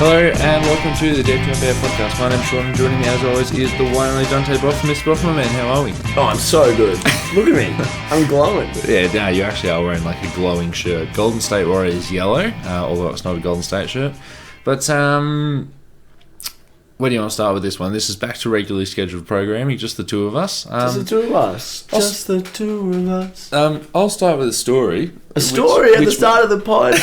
Hello and welcome to the Dead to NBA podcast. My name's Sean and joining me as always is the one and only Dante Broth. Mr. Broth, my man, how are we? Oh, I'm so good. Look at me. I'm glowing. Yeah, no, you actually are wearing like a glowing shirt. Golden State Warriors yellow, although it's not a Golden State shirt. But, where do you want to start with this one? This is back to regularly scheduled programming, just the two of us. Just the two of us. Just the two of us. I'll start with a story. A story at the start of the pod?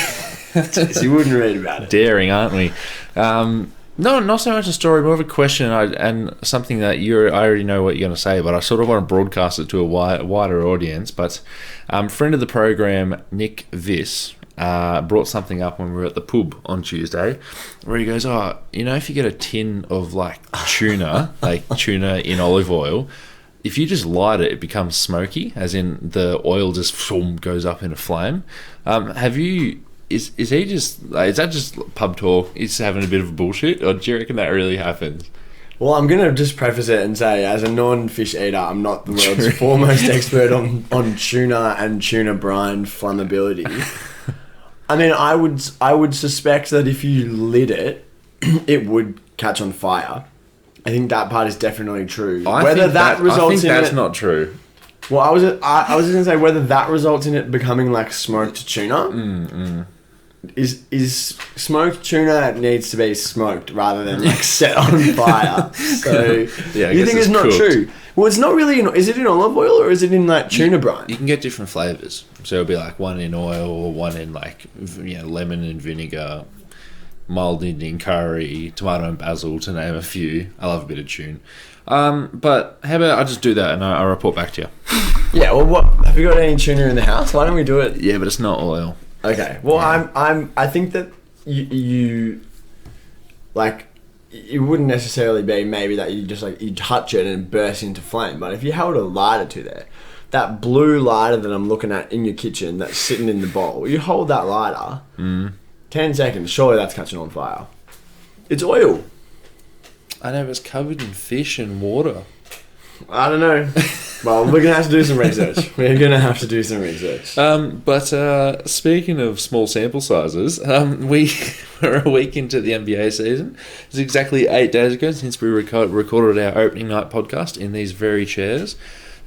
Jeez, you wouldn't read about it. Daring, aren't we? No, not so much a story, more of a question, and something that I already know what you're going to say, but I sort of want to broadcast it to a wider audience. But friend of the program, Nick Viss, brought something up when we were at the pub on Tuesday, where he goes, "Oh, you know, if you get a tin of like tuna, like tuna in olive oil, if you just light it, it becomes smoky, as in the oil just goes up in a flame." Have you? Is he just? Is that just pub talk? He's having a bit of a bullshit, or do you reckon that really happens? Well, I'm going to just preface it and say, as a non-fish eater, I'm not the world's foremost expert on tuna and tuna brine flammability. I mean, I would suspect that if you lit it, it would catch on fire. I think that part is definitely true. I think that's not true. Well, I was just going to say whether that results in it becoming like smoked tuna. Is smoked tuna needs to be smoked rather than like set on fire. So yeah, you think it's not cooked. true? Well, it's not really. Is it in olive oil or is it in like tuna brine? You can get different flavors. So it'll be like one in oil, or one in like lemon and vinegar, mild Indian curry, tomato and basil, to name a few. I love a bit of tune. But how about I just do that and I'll report back to you. Yeah. Well, what have you got any tuna in the house? Why don't we do it? Yeah, but it's not oil. Okay. Well, yeah. I think that you like, it wouldn't necessarily be maybe that you just like you touch it and it bursts into flame, but if you held a lighter to there, that blue lighter that I'm looking at in your kitchen that's sitting in the bowl, you hold that lighter, 10 seconds, surely that's catching on fire. It's oil. I know, but it's covered in fish and water. I don't know. Well, we're going to have to do some research. But speaking of small sample sizes, we're a week into the NBA season. It's exactly 8 days ago since we recorded our opening night podcast in these very chairs.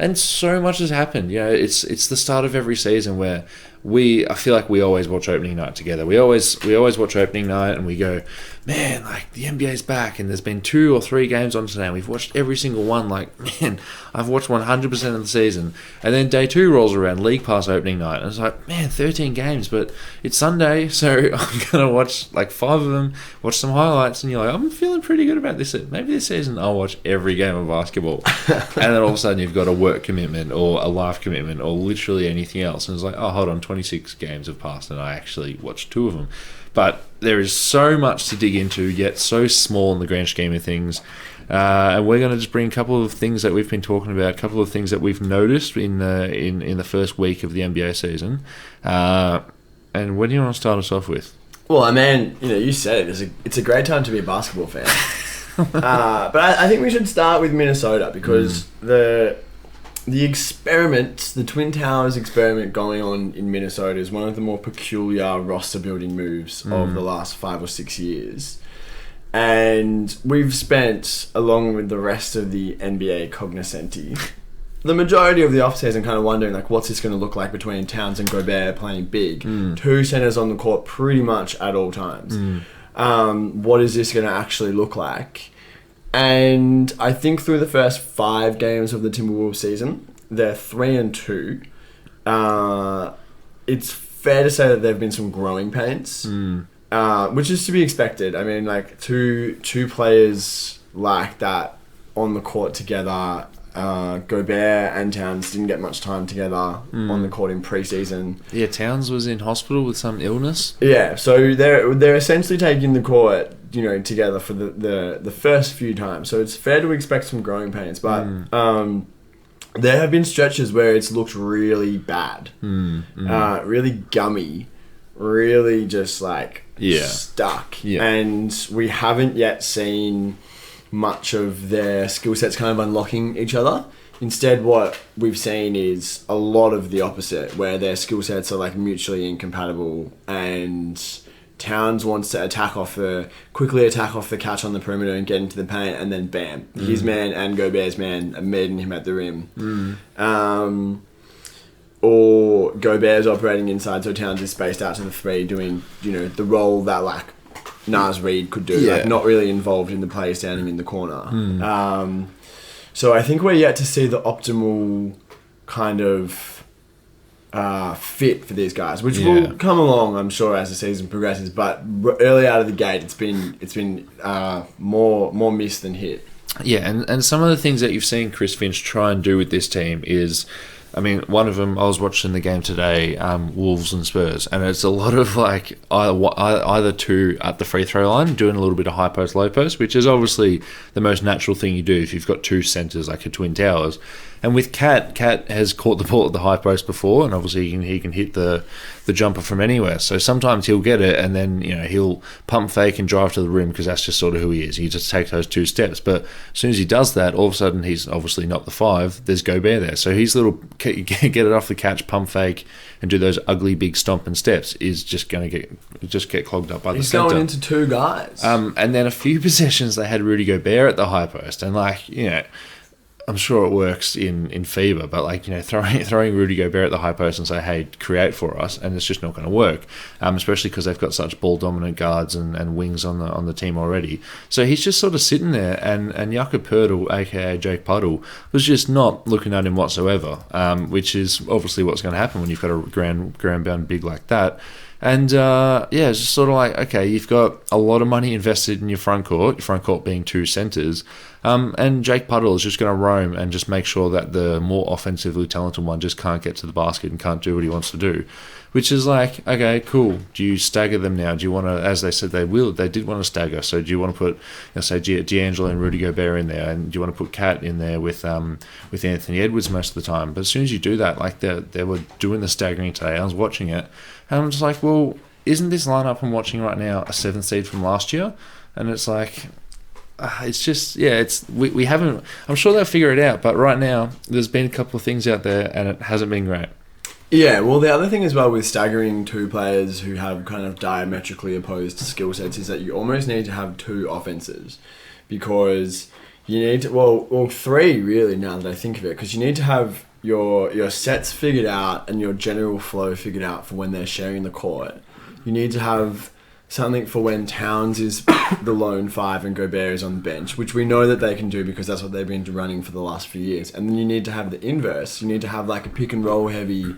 And so much has happened. You know, it's the start of every season where I feel like we always watch opening night together. We always watch opening night and we go, man, like the NBA's back and there's been 2 or 3 games on today and we've watched every single one. Like, man, I've watched 100% of the season. And then day 2 rolls around, League Pass opening night, and it's like, man, 13 games, but it's Sunday, so I'm going to watch like 5 of them, watch some highlights, and you're like, I'm feeling pretty good about this. Maybe this season I'll watch every game of basketball. And then all of a sudden you've got a work commitment or a life commitment or literally anything else. And it's like, oh, hold on, 26 games have passed and I actually watched 2 of them. But there is so much to dig into, yet so small in the grand scheme of things. And we're going to just bring a couple of things that we've been talking about, a couple of things that we've noticed in the first week of the NBA season. And what do you want to start us off with? Well, I mean, you said it's a great time to be a basketball fan. But I think we should start with Minnesota because the experiment, the Twin Towers experiment going on in Minnesota is one of the more peculiar roster-building moves of the last 5 or 6 years. And we've spent, along with the rest of the NBA cognoscenti, the majority of the offseason kind of wondering, like, what's this going to look like between Towns and Gobert playing big? 2 centers on the court pretty much at all times. What is this going to actually look like? And I think through the first 5 games of the Timberwolves season, they're 3-2. It's fair to say that there have been some growing pains, which is to be expected. I mean, like two players like that on the court together. Gobert and Towns didn't get much time together on the court in preseason. Yeah, Towns was in hospital with some illness. Yeah, so they're essentially taking the court, together for the first few times. So it's fair to expect some growing pains, but there have been stretches where it's looked really bad, really gummy, really just like stuck, and we haven't yet seen much of their skill sets kind of unlocking each other. Instead, what we've seen is a lot of the opposite, where their skill sets are like mutually incompatible and Towns wants to quickly attack off the catch on the perimeter and get into the paint, and then bam, his man and Gobert's man are meeting him at the rim. Or Gobert's operating inside, so Towns is spaced out to the three, doing, the role that, like, Naz Reid could do, like, not really involved in the play, standing in the corner. So I think we're yet to see the optimal kind of fit for these guys, which will come along, I'm sure, as the season progresses. But early out of the gate, it's been more miss than hit. Yeah, and some of the things that you've seen Chris Finch try and do with this team is, I mean, one of them, I was watching the game today, Wolves and Spurs, and it's a lot of, like, either two at the free throw line doing a little bit of high post, low post, which is obviously the most natural thing you do if you've got two centres like a Twin Towers. And with Cat has caught the ball at the high post before, and obviously he can hit the jumper from anywhere. So sometimes he'll get it, and then he'll pump fake and drive to the rim, because that's just sort of who he is. He just takes those two steps. But as soon as he does that, all of a sudden he's obviously not the five. There's Gobert there, so his little get it off the catch, pump fake, and do those ugly big stomping steps is just going to get clogged up by the centre. He's going into two guys. And then a few possessions they had Rudy Gobert at the high post, and I'm sure it works in FIBA, but throwing Rudy Gobert at the high post and say, hey, create for us, and it's just not going to work, especially because they've got such ball dominant guards and wings on the team already. So he's just sort of sitting there, and Yucky Pirtle, aka Jake Puddle, was just not looking at him whatsoever, which is obviously what's going to happen when you've got a ground bound big like that. And it's just sort of like, okay, you've got a lot of money invested in your front court being two centres, and Jake Puddle is just going to roam and just make sure that the more offensively talented one just can't get to the basket and can't do what he wants to do, which is like, okay, cool. Do you stagger them now? Do you want to, as they said they did want to stagger, so do you want to put, say, D'Angelo and Rudy Gobert in there, and do you want to put Cat in there with Anthony Edwards most of the time? But as soon as you do that, like they were doing the staggering today, I was watching it, and I'm just like, well, isn't this lineup I'm watching right now a 7th seed from last year? And it's like, it's just, we haven't, I'm sure they'll figure it out, but right now there's been a couple of things out there and it hasn't been great. Yeah, well, the other thing as well with staggering two players who have kind of diametrically opposed skill sets is that you almost need to have two offenses, because you need to, well, three really, now that I think of it, because you need to have your sets figured out and your general flow figured out for when they're sharing the court. You need to have something for when Towns is the lone five and Gobert is on the bench, which we know that they can do because that's what they've been running for the last few years. And then you need to have the inverse. You need to have like a pick and roll heavy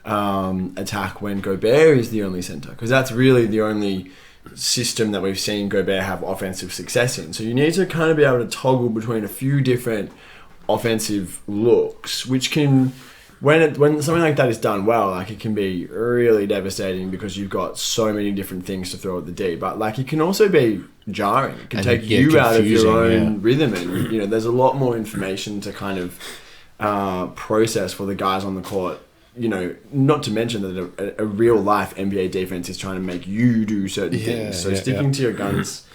attack when Gobert is the only center, because that's really the only system that we've seen Gobert have offensive success in. So you need to kind of be able to toggle between a few different offensive looks, which can, when something like that is done well, like, it can be really devastating because you've got so many different things to throw at the D. But like, it can also be jarring. It can take you out of your own rhythm, and there's a lot more information to kind of process for the guys on the court. Not to mention that a real life NBA defense is trying to make you do certain things. So sticking to your guns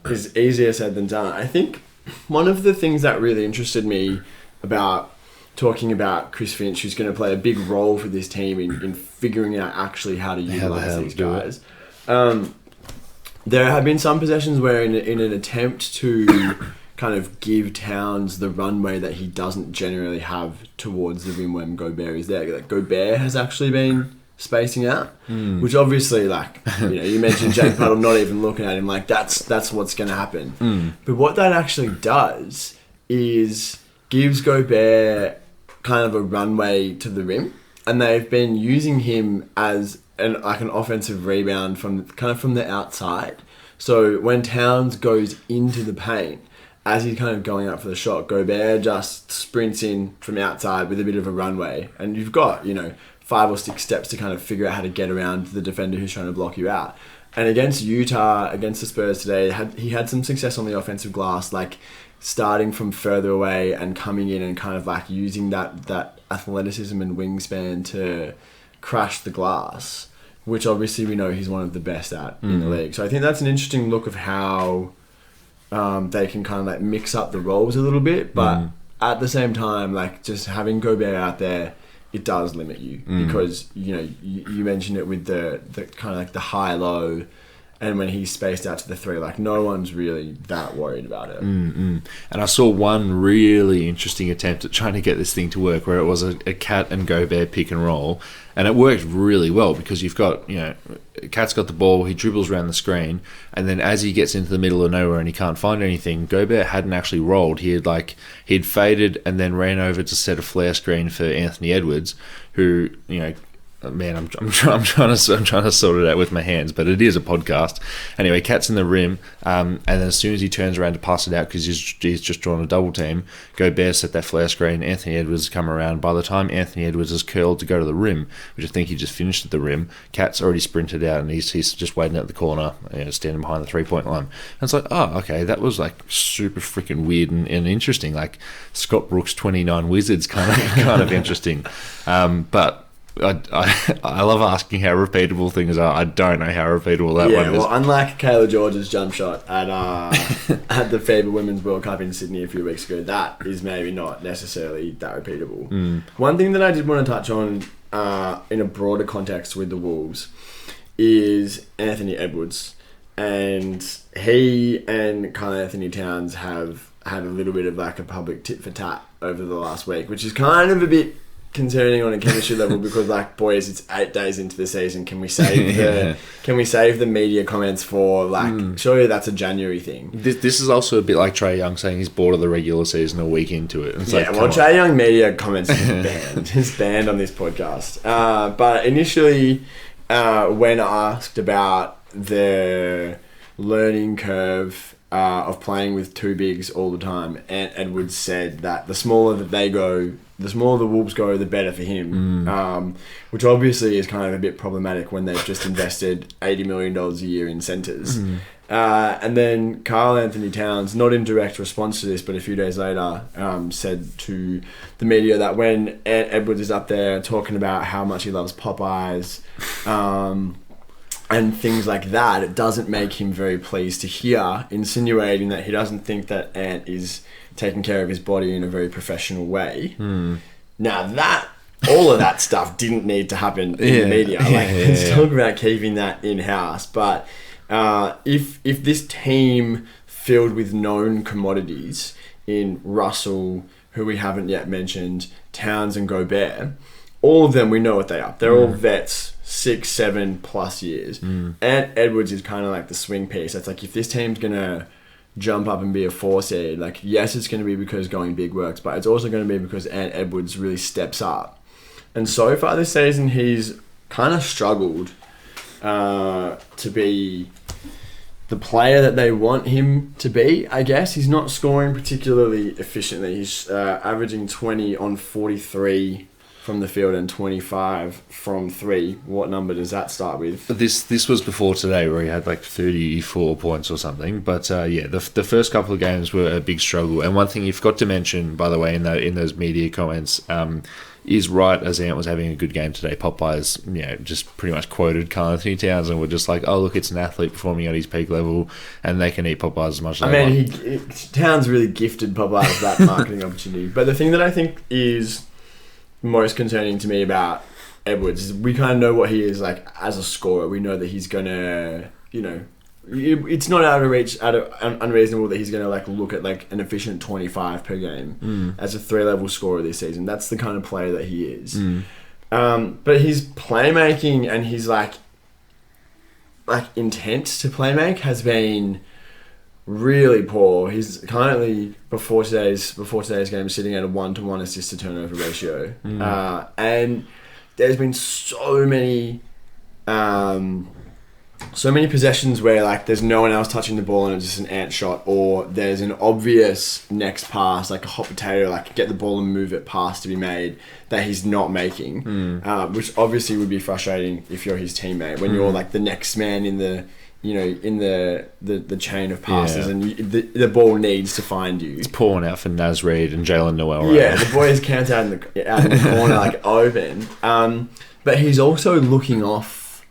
is easier said than done. I think one of the things that really interested me about talking about Chris Finch, who's going to play a big role for this team in figuring out actually how to utilize these guys. There have been some possessions where in an attempt to kind of give Towns the runway that he doesn't generally have towards the rim when Gobert is there, like, Gobert has actually been spacing out, which obviously, like, you mentioned Jake Puddle not even looking at him, like, that's what's going to happen. But what that actually does is gives Gobert kind of a runway to the rim, and they've been using him as an offensive rebound from the outside. So when Towns goes into the paint, as he's kind of going up for the shot, Gobert just sprints in from outside with a bit of a runway, and you've got 5 or 6 steps to kind of figure out how to get around the defender who's trying to block you out. And against Utah, against the Spurs today, he had some success on the offensive glass, like starting from further away and coming in and kind of like using that athleticism and wingspan to crash the glass, which obviously we know he's one of the best at in the league. So I think that's an interesting look of how they can kind of like mix up the roles a little bit, but at the same time, like, just having Gobert out there, it does limit you because you mentioned it with the kind of like the high-low and when he's spaced out to the three, like no one's really that worried about it. And I saw one really interesting attempt at trying to get this thing to work, where it was a Cat and Gobert pick and roll, and it worked really well because you've got, Cat's got the ball, he dribbles around the screen, and then as he gets into the middle of nowhere and he can't find anything, Gobert hadn't actually rolled. He'd faded and then ran over to set a flare screen for Anthony Edwards, who, man, I'm trying to sort it out with my hands, but it is a podcast. Anyway, Cat's in the rim, and then as soon as he turns around to pass it out because he's just drawn a double team, Gobert set that flare screen. Anthony Edwards come around. By the time Anthony Edwards is curled to go to the rim, which I think he just finished at the rim, Cat's already sprinted out and he's just waiting at the corner, standing behind the 3-point line. And it's like, oh, okay, that was like super freaking weird and interesting, like Scott Brooks' 29 Wizards kind of interesting, but. I love asking how repeatable things are. I don't know how repeatable that one is. Well, unlike Kayla George's jump shot at at the FIBA Women's World Cup in Sydney a few weeks ago, that is maybe not necessarily that repeatable. One thing that I did want to touch on in a broader context with the Wolves is Anthony Edwards. And he and Karl Anthony Towns have had a little bit of like a public tit for tat over the last week, which is kind of a bit concerning on a chemistry level because, like, boys, it's 8 days into the season. Can we save the media comments for surely that's a January thing? This is also a bit like Trae Young saying he's bored of the regular season a week into it. It's Trae Young media comments is banned. It's banned on this podcast. But initially, when asked about the learning curve of playing with two bigs all the time, and Edwards said that the smaller the Wolves go, the better for him, which obviously is kind of a bit problematic when they've just invested $80 million a year in centres. And then Karl Anthony Towns, not in direct response to this, but a few days later, said to the media that when Edwards is up there talking about how much he loves Popeyes, and things like that, it doesn't make him very pleased to hear, insinuating that he doesn't think that Ant is taking care of his body in a very professional way. Now all of that stuff didn't need to happen in the media. Let's talk about keeping that in-house. But if this team filled with known commodities in Russell, who we haven't yet mentioned, Towns and Gobert, all of them, we know what they are. They're all vets, 6-7 plus years. And Edwards is kind of like the swing piece. It's like, if this team's going to jump up and be a 4 seed, like, yes, it's going to be because going big works, but it's also going to be because Ant Edwards really steps up. And so far this season, he's kind of struggled to be the player that they want him to be, I guess. He's not scoring particularly efficiently. He's averaging 20 on 43 from the field and 25 from 3. What number does that start with? This was before today, where he had like 34 points or something. But the first couple of games were a big struggle. And one thing you forgot to mention, by the way, in those media comments, is right as Ant was having a good game today, Popeyes, just pretty much quoted Karl Anthony Towns and were just like, oh, look, it's an athlete performing at his peak level and they can eat Popeyes as much as they want. Towns really gifted Popeyes that marketing opportunity. But the thing that I think is most concerning to me about Edwards is we kind of know what he is like as a scorer. We know that he's gonna, it's not unreasonable that he's gonna look at an efficient 25 per game as a 3-level scorer this season. That's the kind of player that he is. But his playmaking and his intent to playmake has been really poor. He's currently before today's game sitting at a 1-to-1 assist to turnover ratio, and there's been so many possessions where there's no one else touching the ball and it's just an Ant shot, or there's an obvious next pass, like a hot potato, get the ball and move it pass to be made that he's not making, which obviously would be frustrating if you're his teammate when you're the next man in the the chain of passes, and the ball needs to find you. It's pouring out for Naz Reid and Jalen Noel. Yeah, the boys camped out in the corner open. But he's also looking off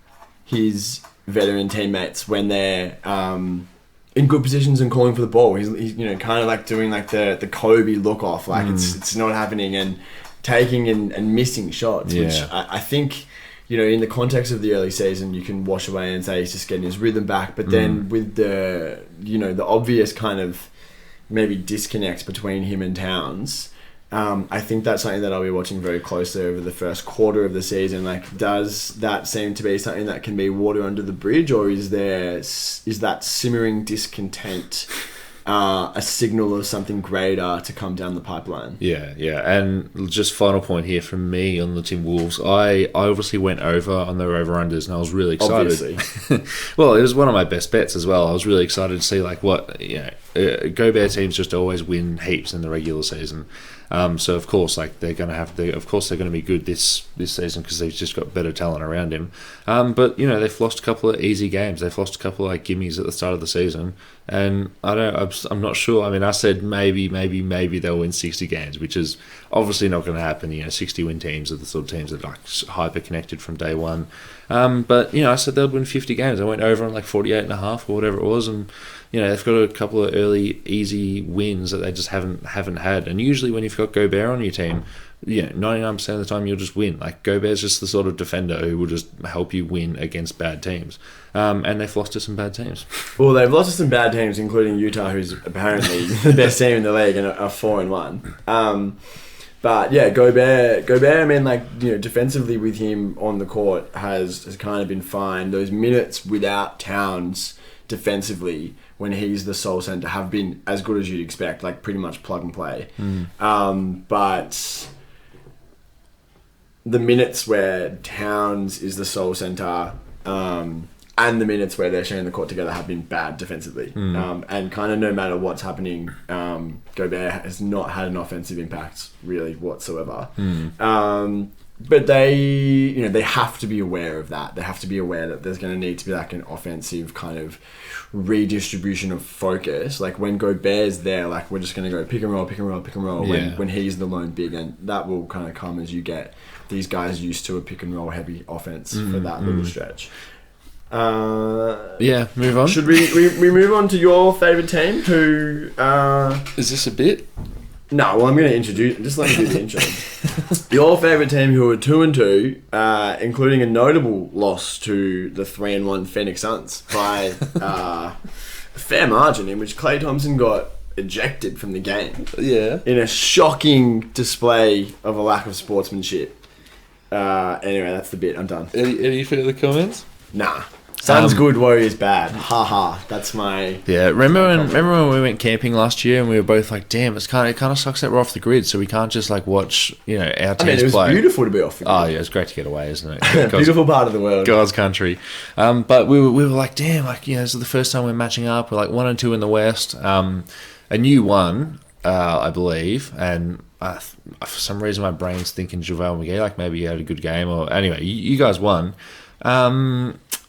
his veteran teammates when they're in good positions and calling for the ball. He's kind of doing the Kobe look off, it's not happening, and taking and missing shots, which I think in the context of the early season, you can wash away and say he's just getting his rhythm back. But then with the, the obvious kind of maybe disconnect between him and Towns, I think that's something that I'll be watching very closely over the first quarter of the season. Like, does that seem to be something that can be water under the bridge, or is that simmering discontent a signal of something greater to come down the pipeline? Yeah. And just final point here from me on the Timberwolves. I obviously went over on their over-unders, and I was really excited. Obviously. Well, it was one of my best bets as well. I was really excited to see Gobert teams just always win heaps in the regular season. So of course, they're going to be good this season because they've just got better talent around him. But they've lost a couple of easy games. They've lost a couple of gimmies at the start of the season, and I'm not sure. I mean, I said maybe they'll win 60 games, which is obviously not going to happen. 60-win teams are the sort of teams that are hyper connected from day one. But I said they'd win 50 games. I went over on 48.5 or whatever it was, and they've got a couple of early easy wins that they just haven't had. And usually when you've got Gobert on your team, 99% of the time you'll just win. Gobert's just the sort of defender who will just help you win against bad teams. And they've lost to some bad teams. Well, they've lost to some bad teams, including Utah, who's apparently the best team in the league and are 4-1. But yeah, Gobert, I mean, defensively with him on the court has kind of been fine. Those minutes without Towns defensively, when he's the sole center, have been as good as you'd expect, pretty much plug and play. But the minutes where Towns is the sole center, and the minutes where they're sharing the court together have been bad defensively. And kind of no matter what's happening, Gobert has not had an offensive impact really whatsoever. But they have to be aware of that. They have to be aware that there's going to need to be an offensive kind of redistribution of focus. When Gobert's there, we're just going to go pick and roll when he's the lone big, and that will kind of come as you get these guys used to a pick and roll heavy offense for that little stretch. Move on. Should we move on to your favourite team? Who is this a bit? No, well, I'm going to introduce. Just let me do the intro. Your favourite team, who are 2-2, including a notable loss to the 3-1 Phoenix Suns by a fair margin, in which Klay Thompson got ejected from the game. Yeah. In a shocking display of a lack of sportsmanship. Anyway, that's the bit. I'm done. Any further comments? Nah. Suns good, Warriors bad. Ha. That's my... Yeah, remember when we went camping last year and we were both damn, it kind of sucks that we're off the grid, so we can't just watch, our teams play. It was beautiful to be off the grid. Oh yeah, it's great to get away, isn't it? Beautiful part of the world. God's country. But we were damn, this is the first time we're matching up. We're 1-2 in the West. And you won, I believe, and for some reason my brain's thinking JaVale McGee, maybe he had a good game, or anyway, you guys won.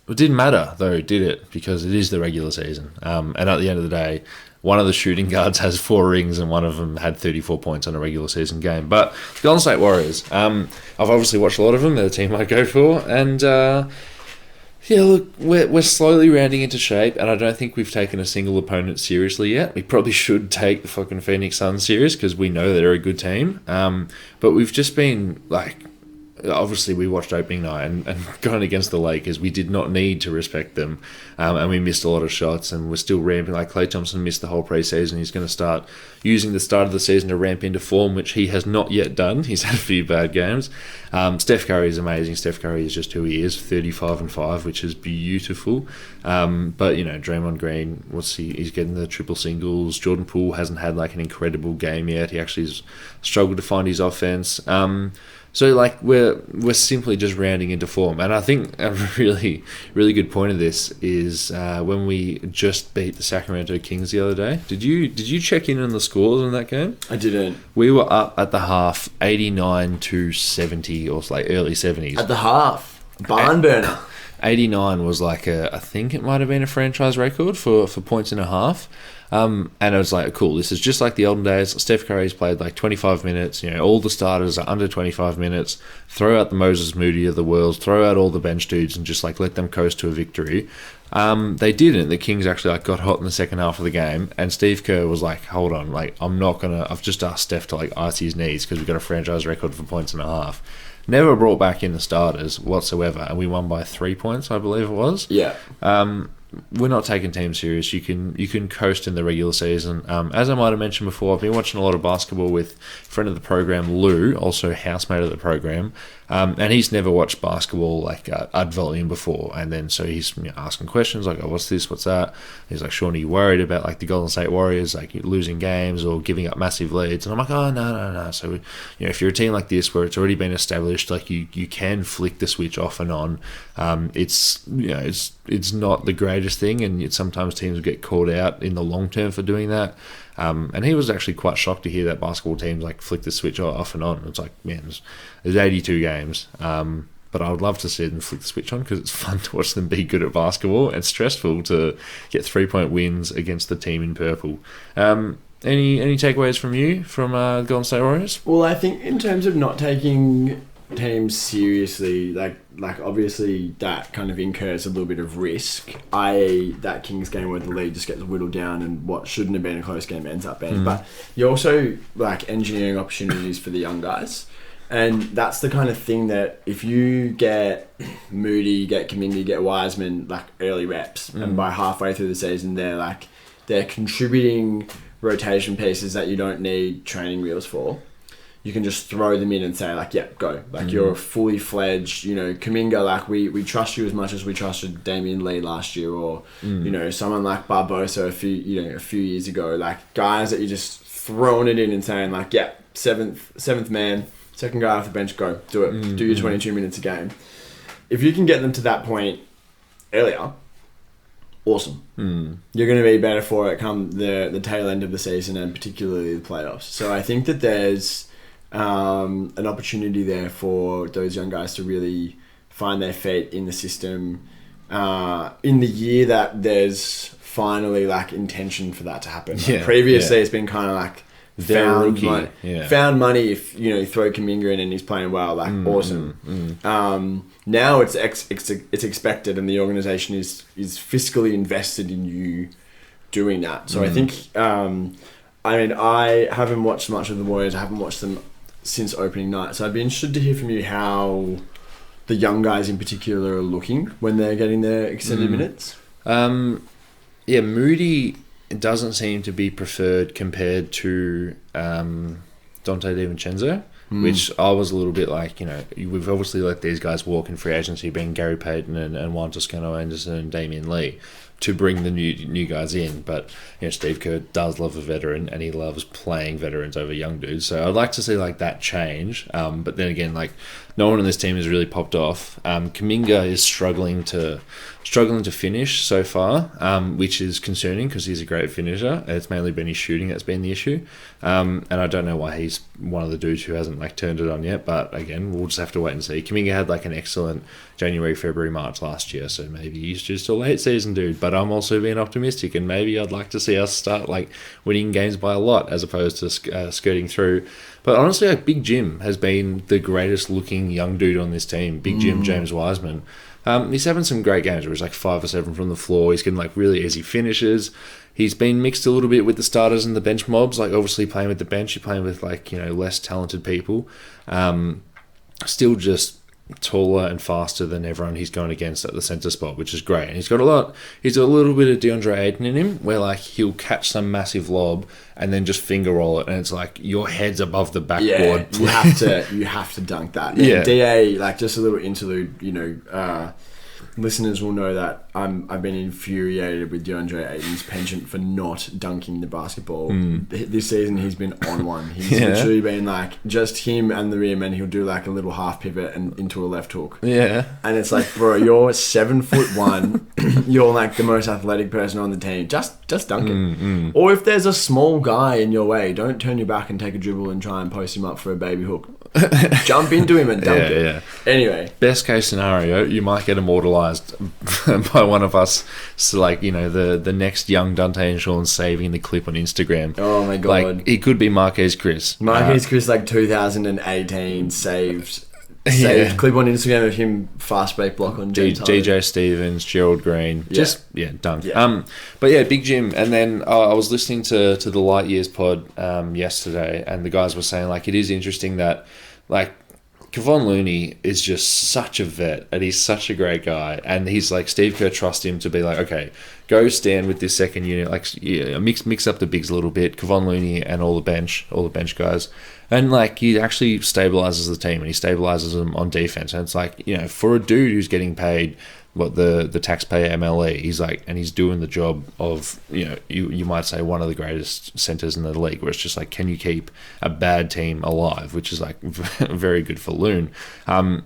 It didn't matter, though, did it? Because it is the regular season. And at the end of the day, one of the shooting guards has 4 rings and one of them had 34 points on a regular season game. But the Golden State Warriors, I've obviously watched a lot of them. They're the team I go for. And, look, we're slowly rounding into shape, and I don't think we've taken a single opponent seriously yet. We probably should take the fucking Phoenix Suns serious because we know they're a good team. But we've just been, obviously we watched opening night and going against the Lakers, we did not need to respect them, and we missed a lot of shots, and we're still ramping. Klay Thompson missed the whole preseason. He's going to start using the start of the season to ramp into form, which he has not yet done. He's had a few bad games. Steph Curry is amazing. Steph Curry is just who he is, 35-5, which is beautiful. But Draymond Green, he's getting the triple singles. Jordan Poole hasn't had an incredible game yet. He actually has struggled to find his offense. So we're simply just rounding into form, and I think a really, really good point of this is when we just beat the Sacramento Kings the other day. Did you check in on the scores in that game? I didn't. We were up at the half, 89-70 or early 70s. At the half, barn burner. 89 was I think it might have been a franchise record for points and a half. And it was like, cool, this is just like the olden days. Steph Curry's played like 25 minutes. All the starters are under 25 minutes. Throw out the Moses Moody of the world. Throw out all the bench dudes and just like let them coast to a victory. They didn't. The Kings actually like got hot in the second half of the game, and Steve Kerr was like, hold on, like I've just asked Steph to like ice his knees because we've got a franchise record for points and a half. Never brought back in the starters whatsoever, and we won by 3 points, I believe it was. Yeah. We're not taking teams serious. You can coast in the regular season. As I might have mentioned before, I've been watching a lot of basketball with a friend of the program, Lou, also housemate of the program, and he's never watched basketball like ad volume before. And then so he's asking questions like, "Oh, what's this? What's that?" He's like, "Sean, are you worried about like the Golden State Warriors like losing games or giving up massive leads?" And I'm like, "Oh, no. So if you're a team like this where it's already been established, like you can flick the switch off and on. It's not the greatest thing, and sometimes teams get called out in the long term for doing that." And he was actually quite shocked to hear that basketball teams like flick the switch off and on. It's like, man, there's 82 games, but I would love to see them flick the switch on because it's fun to watch them be good at basketball and stressful to get 3-point wins against the team in purple. Any takeaways from you from Golden State Warriors? Well, I think in terms of not taking teams seriously, like obviously that kind of incurs a little bit of risk, i.e. that Kings game where the lead just gets whittled down and what shouldn't have been a close game ends up being. But you're also like engineering opportunities for the young guys, and that's the kind of thing that if you get Moody, get Kuminga, get Wiseman like early reps, and by halfway through the season they're contributing rotation pieces that you don't need training wheels for. You can just throw them in and say, like, yeah, go. Like, you're a fully fledged, Kuminga, like, we trust you as much as we trusted Damian Lee last year, or, someone like Barbosa a few years ago. Like, guys that you're just throwing it in and saying, like, yeah, seventh man, second guy off the bench, go. Do it. Do your 22 minutes a game. If you can get them to that point earlier, awesome. You're going to be better for it come the tail end of the season and particularly the playoffs. So I think that there's an opportunity there for those young guys to really find their feet in the system in the year that there's finally like intention for that to happen. Like previously it's been kind of like found money if you throw Kuminga in and he's playing well, like awesome. Now it's expected and the organization is fiscally invested in you doing that. So I think I haven't watched much of the Warriors. I haven't watched them since opening night. So I'd be interested to hear from you how the young guys in particular are looking when they're getting their extended minutes. Moody doesn't seem to be preferred compared to Dante DiVincenzo, which I was a little bit like, we've obviously let these guys walk in free agency, being Gary Payton and Juan Toscano Anderson and Damian Lee, to bring the new guys in. But Steve Kerr does love a veteran and he loves playing veterans over young dudes, so I'd like to see like that change. But then again, like no one on this team has really popped off. Kuminga is struggling to finish so far, which is concerning because he's a great finisher. It's mainly been his shooting that's been the issue, and I don't know why he's one of the dudes who hasn't like turned it on yet. But again, we'll just have to wait and see. Kuminga had like an excellent January, February, March last year, so maybe he's just a late season dude. But I'm also being optimistic, and maybe I'd like to see us start like winning games by a lot as opposed to skirting through. But honestly, like Big Jim has been the greatest looking young dude on this team. Big Jim, James Wiseman. He's having some great games where he's like 5 or 7 from the floor. He's getting like really easy finishes. He's been mixed a little bit with the starters and the bench mobs. Like obviously playing with the bench, you're playing with like less talented people. Still just taller and faster than everyone he's going against at the centre spot, which is great. And he's got a little bit of DeAndre Ayton in him, where like he'll catch some massive lob and then just finger roll it, and it's like your head's above the backboard. Yeah, you have to dunk that. Yeah, DA, like just a little interlude. Listeners will know that I've been infuriated with DeAndre Ayton's penchant for not dunking the basketball. This season he's been on one. He's literally been like just him and the rear man. He'll do like a little half pivot and into a left hook. Yeah, and it's like, bro, you're 7'1". You're like the most athletic person on the team. Just dunk it. Or if there's a small guy in your way, don't turn your back and take a dribble and try and post him up for a baby hook. jump into him and dunk it. Yeah. Anyway, Best case scenario, you might get immortalised by one of us. So, like, you know, the next young Dante and Sean saving the clip on Instagram. oh my god, Like, it could be Marquez Chris. Marquez Chris, like 2018 saved Yeah. clip on Instagram of him fast break block on James Harden. DJ Stevens, Gerald Green, dunk. Yeah. But yeah, Big Jim. And then I was listening to the Light Years pod yesterday, and the guys were saying, like, it is interesting that, like, Kevon Looney is just such a vet, and he's such a great guy, and he's like, Steve Kerr trusts him to be like, okay, go stand with this second unit, like, yeah, mix up the bigs a little bit, Kevon Looney and all the bench guys, and like, he actually stabilizes the team, and he stabilizes them on defense, and it's like, you know, for a dude who's getting paid what the taxpayer MLE, he's like, and he's doing the job of, you know, you might say one of the greatest centers in the league, where it's just like, can you keep a bad team alive, which is like very good for Loon.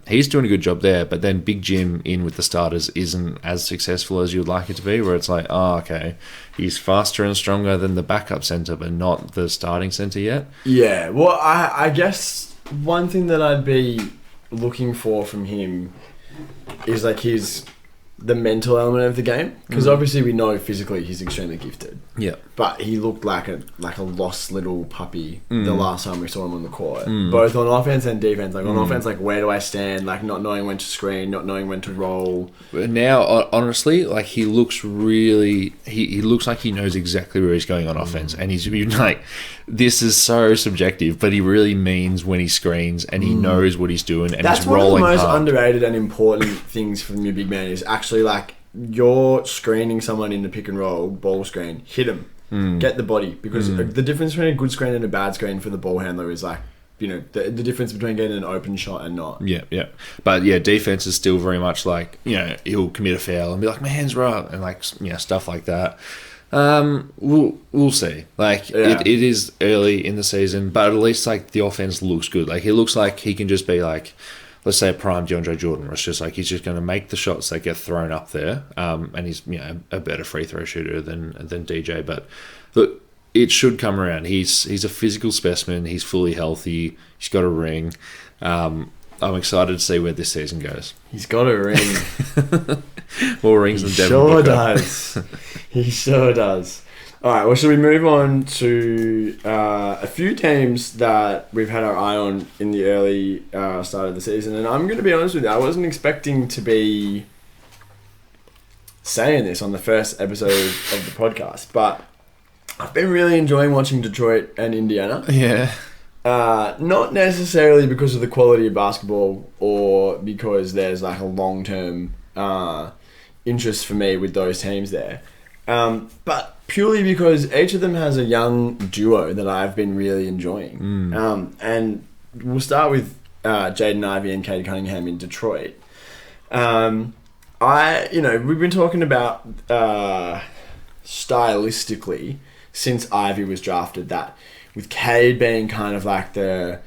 He's doing a good job there, but then Big Jim in with the starters isn't as successful as you would like it to be, where it's like, oh, okay, he's faster and stronger than the backup center, but not the starting center yet. Yeah, well, I guess one thing that I'd be looking for from him is like the mental element of the game, because obviously we know physically he's extremely gifted. Yeah. But he looked like a lost little puppy the last time we saw him on the court, both on offense and defense. Like on offense, like where do I stand? Like not knowing when to screen, not knowing when to roll. But now, honestly, like he looks really, he looks like he knows exactly where he's going on offense, and he's like, this is so subjective, but he really means when he screens, and he knows what he's doing, and That's he's rolling one of the most hard. underrated and important things from your big man is actually like you're screening someone in the pick and roll ball screen, hit him, get the body, because the difference between a good screen and a bad screen for the ball handler is like, you know, the difference between getting an open shot and not. Yeah. But yeah, defense is still very much like, you know, he'll commit a foul and be like, my hands are up, and like, you know, stuff like that. We'll see. Like it is early in the season, but at least like the offense looks good. Like he looks like he can just be like, let's say a prime DeAndre Jordan, where it's just like he's just going to make the shots that get thrown up there, and he's, you know, a better free throw shooter than DJ. But look, it should come around. He's a physical specimen. He's fully healthy. He's got a ring. I'm excited to see where this season goes. He's got a ring. More rings than Devin Sure Booker. does. He sure does. All right, well, should we move on to a few teams that we've had our eye on in the early start of the season? And I'm going to be honest with you, I wasn't expecting to be saying this on the first episode of the podcast, but I've been really enjoying watching Detroit and Indiana. Yeah. Not necessarily because of the quality of basketball or because there's like a long-term interest for me with those teams there. But purely because each of them has a young duo that I've been really enjoying. And we'll start with Jaden Ivey and Cade Cunningham in Detroit. We've been talking about stylistically since Ivey was drafted, that with Cade being kind of like the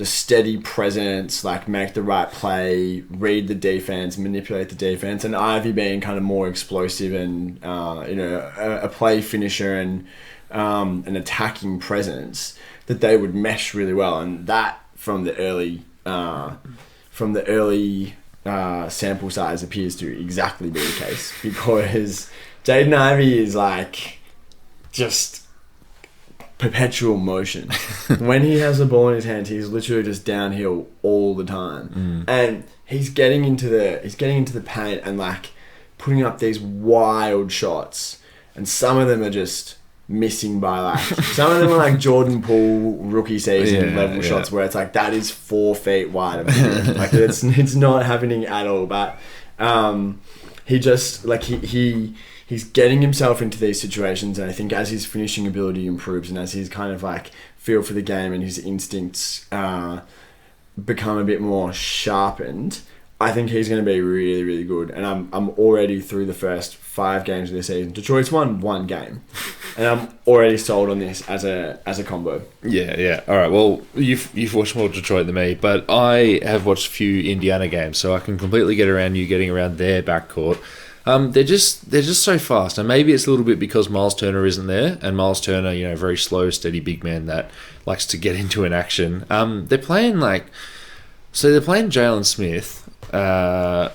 steady presence, like make the right play, read the defense, manipulate the defense, and Ivy being kind of more explosive and a play finisher and an attacking presence, that they would mesh really well. And that from the early sample size appears to exactly be the case, because Jaden Ivey is like just perpetual motion. When he has the ball in his hands, he's literally just downhill all the time, and he's getting into the paint and like putting up these wild shots, and some of them are just missing by like some of them are like Jordan Poole rookie season level shots, where it's like that is 4 feet wide of like it's not happening at all. But he just like he's getting himself into these situations, and I think as his finishing ability improves and as his kind of like feel for the game and his instincts become a bit more sharpened, I think he's going to be really, really good. And I'm already through the first 5 games of the season. Detroit's won 1 game, and I'm already sold on this as a combo. Yeah. All right. Well, you've watched more Detroit than me, but I have watched a few Indiana games, so I can completely get around you getting around their backcourt. They're just so fast, and maybe it's a little bit because Miles Turner isn't there, and Miles Turner, very slow, steady big man that likes to get into an action. They're playing Jalen Smith. I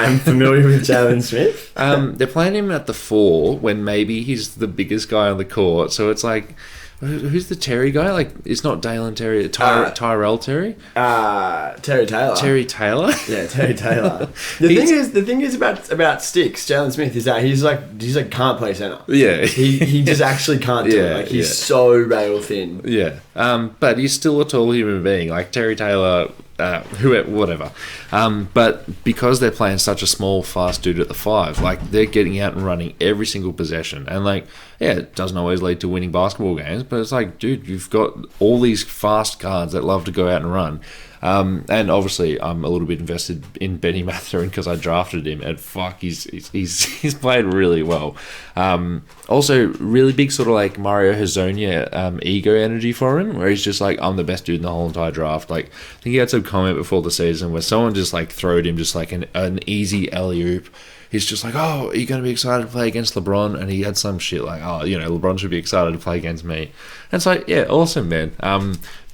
am familiar with Jalen Smith. They're playing him at the 4 when maybe he's the biggest guy on the court. So it's like, who's the Terry guy? Like, it's not Dalen Terry, Tyrell Terry. Terry Taylor. Terry Taylor. Yeah, Terry Taylor. The thing is about Sticks, Jalen Smith, is that he's like can't play center. Yeah, he just actually can't do it. Like, he's so rail thin. Yeah, but he's still a tall human being. Like Terry Taylor. Whatever. But because they're playing such a small, fast dude at the 5, like, they're getting out and running every single possession. And, like, yeah, it doesn't always lead to winning basketball games, but it's like, dude, you've got all these fast guards that love to go out and run. And obviously, I'm a little bit invested in Benny Mathurin because I drafted him, and fuck, he's played really well. Also, really big sort of like Mario Hezonja ego energy for him, where he's just like, I'm the best dude in the whole entire draft. Like, I think he had some comment before the season where someone just like throwed him just like an easy alley-oop. He's just like, oh, are you going to be excited to play against LeBron? And he had some shit like, oh, LeBron should be excited to play against me. And it's like, yeah, awesome, man.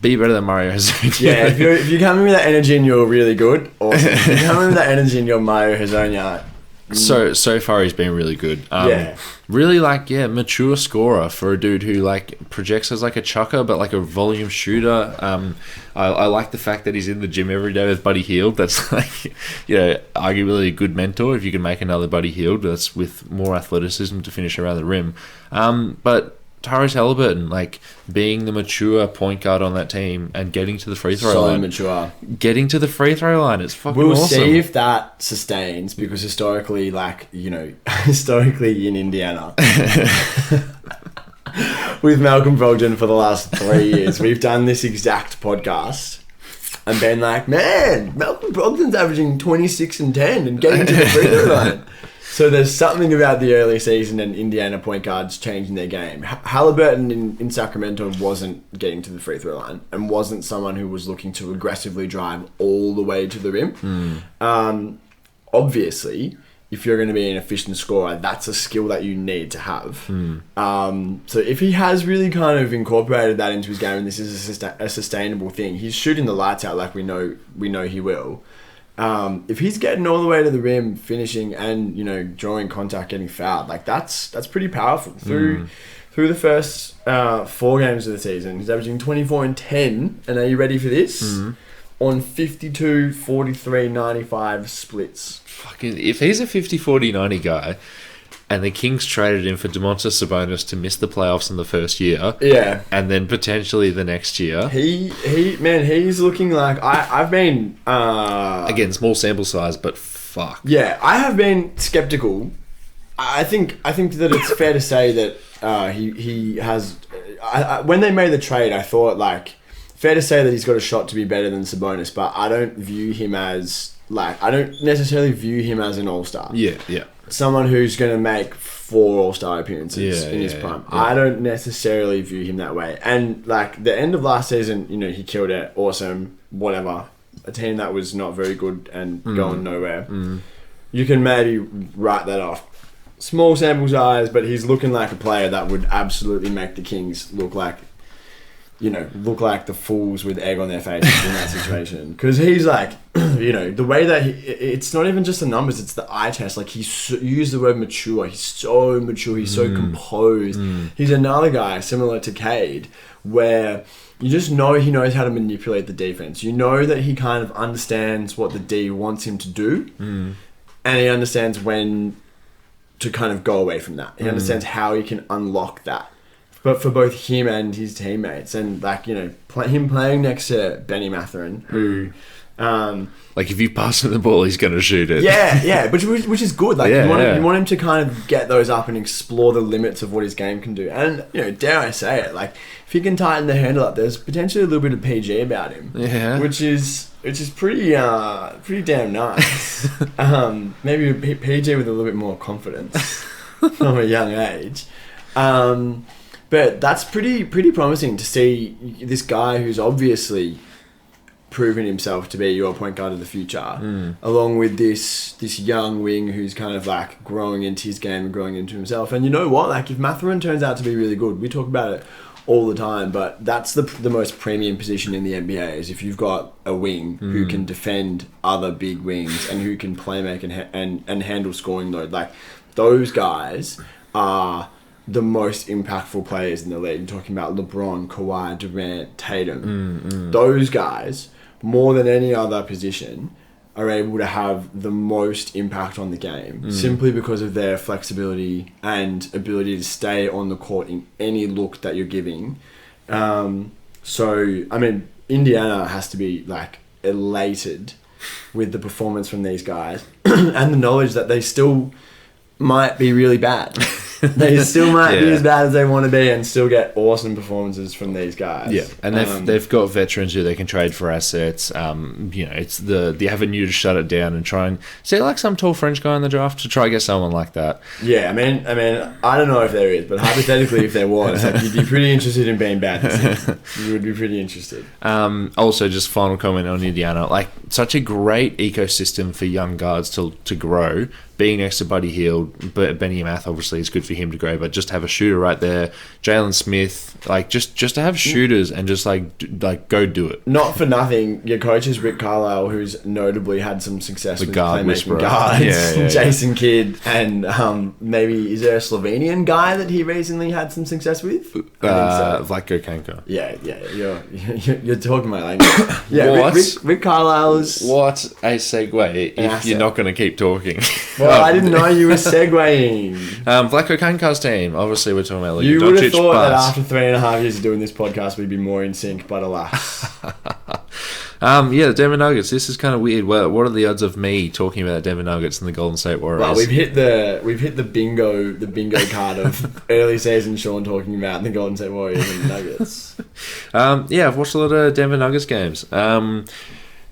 Be better than Mario Hezonja. Yeah, if you come in with that energy and you're really good, awesome. If you come in with that energy and you're Mario Hezonja. So far he's been really good. Really mature scorer for a dude who like projects as like a chucker but like a volume shooter. I like the fact that he's in the gym every day with Buddy Hield. That's like, arguably a good mentor if you can make another Buddy Hield that's with more athleticism to finish around the rim. But Tyrese Halliburton, like, being the mature point guard on that team and getting to the free throw line. So mature. Getting to the free throw line, it's fucking awesome. We'll see if that sustains, because historically, in Indiana, with Malcolm Brogdon for the last 3 years, we've done this exact podcast and been like, man, Malcolm Brogdon's averaging 26 and 10 and getting to the free throw line. So there's something about the early season and Indiana point guards changing their game. Halliburton in Sacramento wasn't getting to the free throw line and wasn't someone who was looking to aggressively drive all the way to the rim. Obviously, if you're going to be an efficient scorer, that's a skill that you need to have. So if he has really kind of incorporated that into his game and this is a sustainable thing, he's shooting the lights out like we know he will. If he's getting all the way to the rim, finishing and drawing contact, getting fouled, like that's pretty powerful. Through the first 4 games of the season, he's averaging 24 and 10. And are you ready for this? On 52, 43, 95 splits. Fucking, if he's a 50, 40, 90 guy, and the Kings traded him for Domantas Sabonis to miss the playoffs in the first year. Yeah. And then potentially the next year. He's looking like... I've been... Again, small sample size, but fuck. Yeah, I have been skeptical. I think that it's fair to say that he has... when they made the trade, I thought, like... Fair to say that he's got a shot to be better than Sabonis, but I don't view him as... Like, I don't necessarily view him as an all-star. Yeah. Someone who's going to make 4 all-star appearances in his prime. Yeah. I don't necessarily view him that way. And, like, the end of last season, he killed it. Awesome. Whatever. A team that was not very good and going nowhere. You can maybe write that off. Small sample size, but he's looking like a player that would absolutely make the Kings look like the fools with egg on their faces in that situation. Because he's like, the way that it's not even just the numbers, it's the eye test. Like, you use the word mature. He's so mature. He's so composed. He's another guy similar to Cade, where you just know he knows how to manipulate the defense. You know that he kind of understands what the D wants him to do. And he understands when to kind of go away from that. He understands how he can unlock that. But for both him and his teammates, and him playing next to Benny Mathurin, who, like, if you pass him the ball, he's going to shoot it. Yeah, which is good. Like, you want him to kind of get those up and explore the limits of what his game can do. And dare I say it, like, if he can tighten the handle up, there's potentially a little bit of PG about him. Yeah, which is pretty damn nice. Maybe a PG with a little bit more confidence from a young age. But that's pretty promising to see this guy who's obviously proven himself to be your point guard of the future, along with this young wing who's kind of like growing into his game and growing into himself. And you know what? Like, if Mathurin turns out to be really good, we talk about it all the time, but that's the most premium position in the NBA, is if you've got a wing who can defend other big wings and who can play make and handle scoring load. Like, those guys are the most impactful players in the league. You're talking about LeBron, Kawhi, Durant, Tatum. Those guys, more than any other position, are able to have the most impact on the game simply because of their flexibility and ability to stay on the court in any look that you're giving. So, I mean, Indiana has to be like elated with the performance from these guys and the knowledge that they still might be really bad. They still might be as bad as they want to be and still get awesome performances from these guys. Yeah, and they've got veterans who they can trade for assets. It's the avenue to shut it down and try and see like some tall French guy in the draft to try to get someone like that. Yeah, I mean, I don't know if there is, but hypothetically, if there was, like, you'd be pretty interested in being bad. You would be pretty interested. Also, just final comment on Indiana, like such a great ecosystem for young guards to grow. Being next to Buddy Hield, but Benny Math obviously is good for him to grow, but just have a shooter right there, Jalen Smith, like just to have shooters and just like go do it. Not for nothing, your coach is Rick Carlisle, who's notably had some success with guard playmaking guards, Jason Kidd, and maybe is there a Slovenian guy that he recently had some success with? Vlatko Kanko. Yeah, you're talking my language. Yeah, Rick Carlisle's. What a segue if you're not going to keep talking. Well, I didn't know you were segueing. Vlatko Kanko's team. Obviously, we're talking about Luka Doncic. You would have thought that after 3.5 years of doing this podcast, we'd be more in sync, but alas. The Denver Nuggets. This is kind of weird. What are the odds of me talking about Denver Nuggets and the Golden State Warriors? Well, we've hit the bingo card of early season Sean talking about the Golden State Warriors and the Nuggets. I've watched a lot of Denver Nuggets games.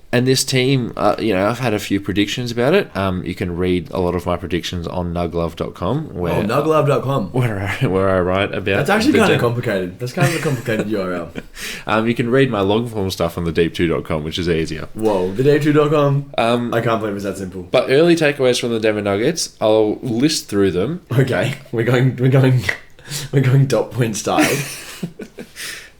And this team, I've had a few predictions about it. You can read a lot of my predictions on nuglove.com. Nuglove.com. Where I write about... That's actually kind of complicated. That's kind of a complicated URL. You can read my long form stuff on the deep2.com, which is easier. Whoa, the deep2.com? I can't believe it's that simple. But early takeaways from the Denver Nuggets, I'll list through them. Okay, we're going dot point style.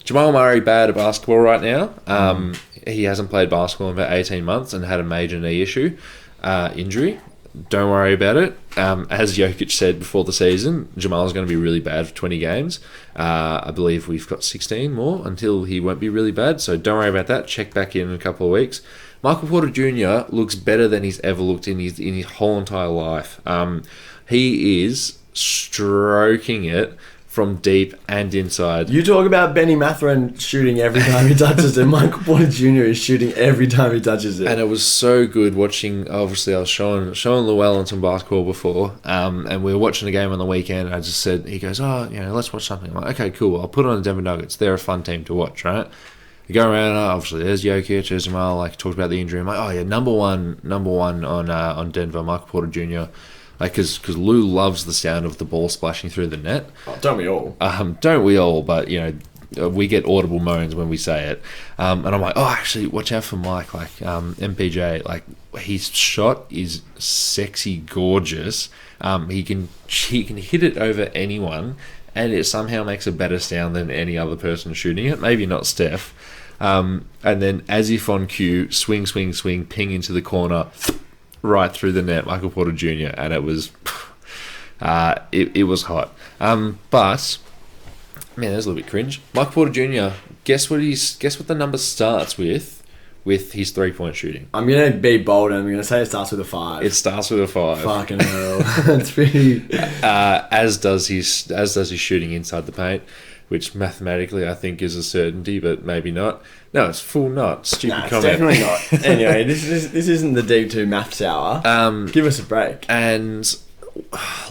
Jamal Murray bad at basketball right now. He hasn't played basketball in about 18 months and had a major knee injury. Don't worry about it. As Jokic said before the season, Jamal's going to be really bad for 20 games. I believe we've got 16 more until he won't be really bad, so don't worry about that. Check back in a couple of weeks. Michael Porter Jr. looks better than he's ever looked in his whole entire life. He is stroking it from deep and inside. You talk about Benny Mathurin shooting every time he touches it. Michael Porter Jr. is shooting every time he touches it. And it was so good watching. Obviously, I was showing Llewellyn some basketball before, and we were watching the game on the weekend. I just said, he goes, let's watch something. I'm like, okay, cool. I'll put on the Denver Nuggets. They're a fun team to watch, right? You go around, obviously, there's Jokic, there's Jamal, talked about the injury. I'm like, number one on Denver, Michael Porter Jr., because Lou loves the sound of the ball splashing through the net. Oh, don't we all? Don't we all? But we get audible moans when we say it. And I'm like, actually, watch out for Mike. MPJ, his shot is sexy, gorgeous. He can hit it over anyone, and it somehow makes a better sound than any other person shooting it. Maybe not Steph. And then, as if on cue, swing, ping into the corner. Right through the net, Michael Porter Jr., and it was, it was hot. But man, that's a little bit cringe. Michael Porter Jr. Guess what the number starts with his 3-point shooting. I'm gonna be bold and I'm gonna say it starts with a 5. It starts with a 5. Fucking hell, that's pretty. As does his shooting inside the paint, which mathematically I think is a certainty, but maybe not. No, it's full not. Stupid comment. It's definitely not. Anyway, this isn't the D2 maths hour. Give us a break. And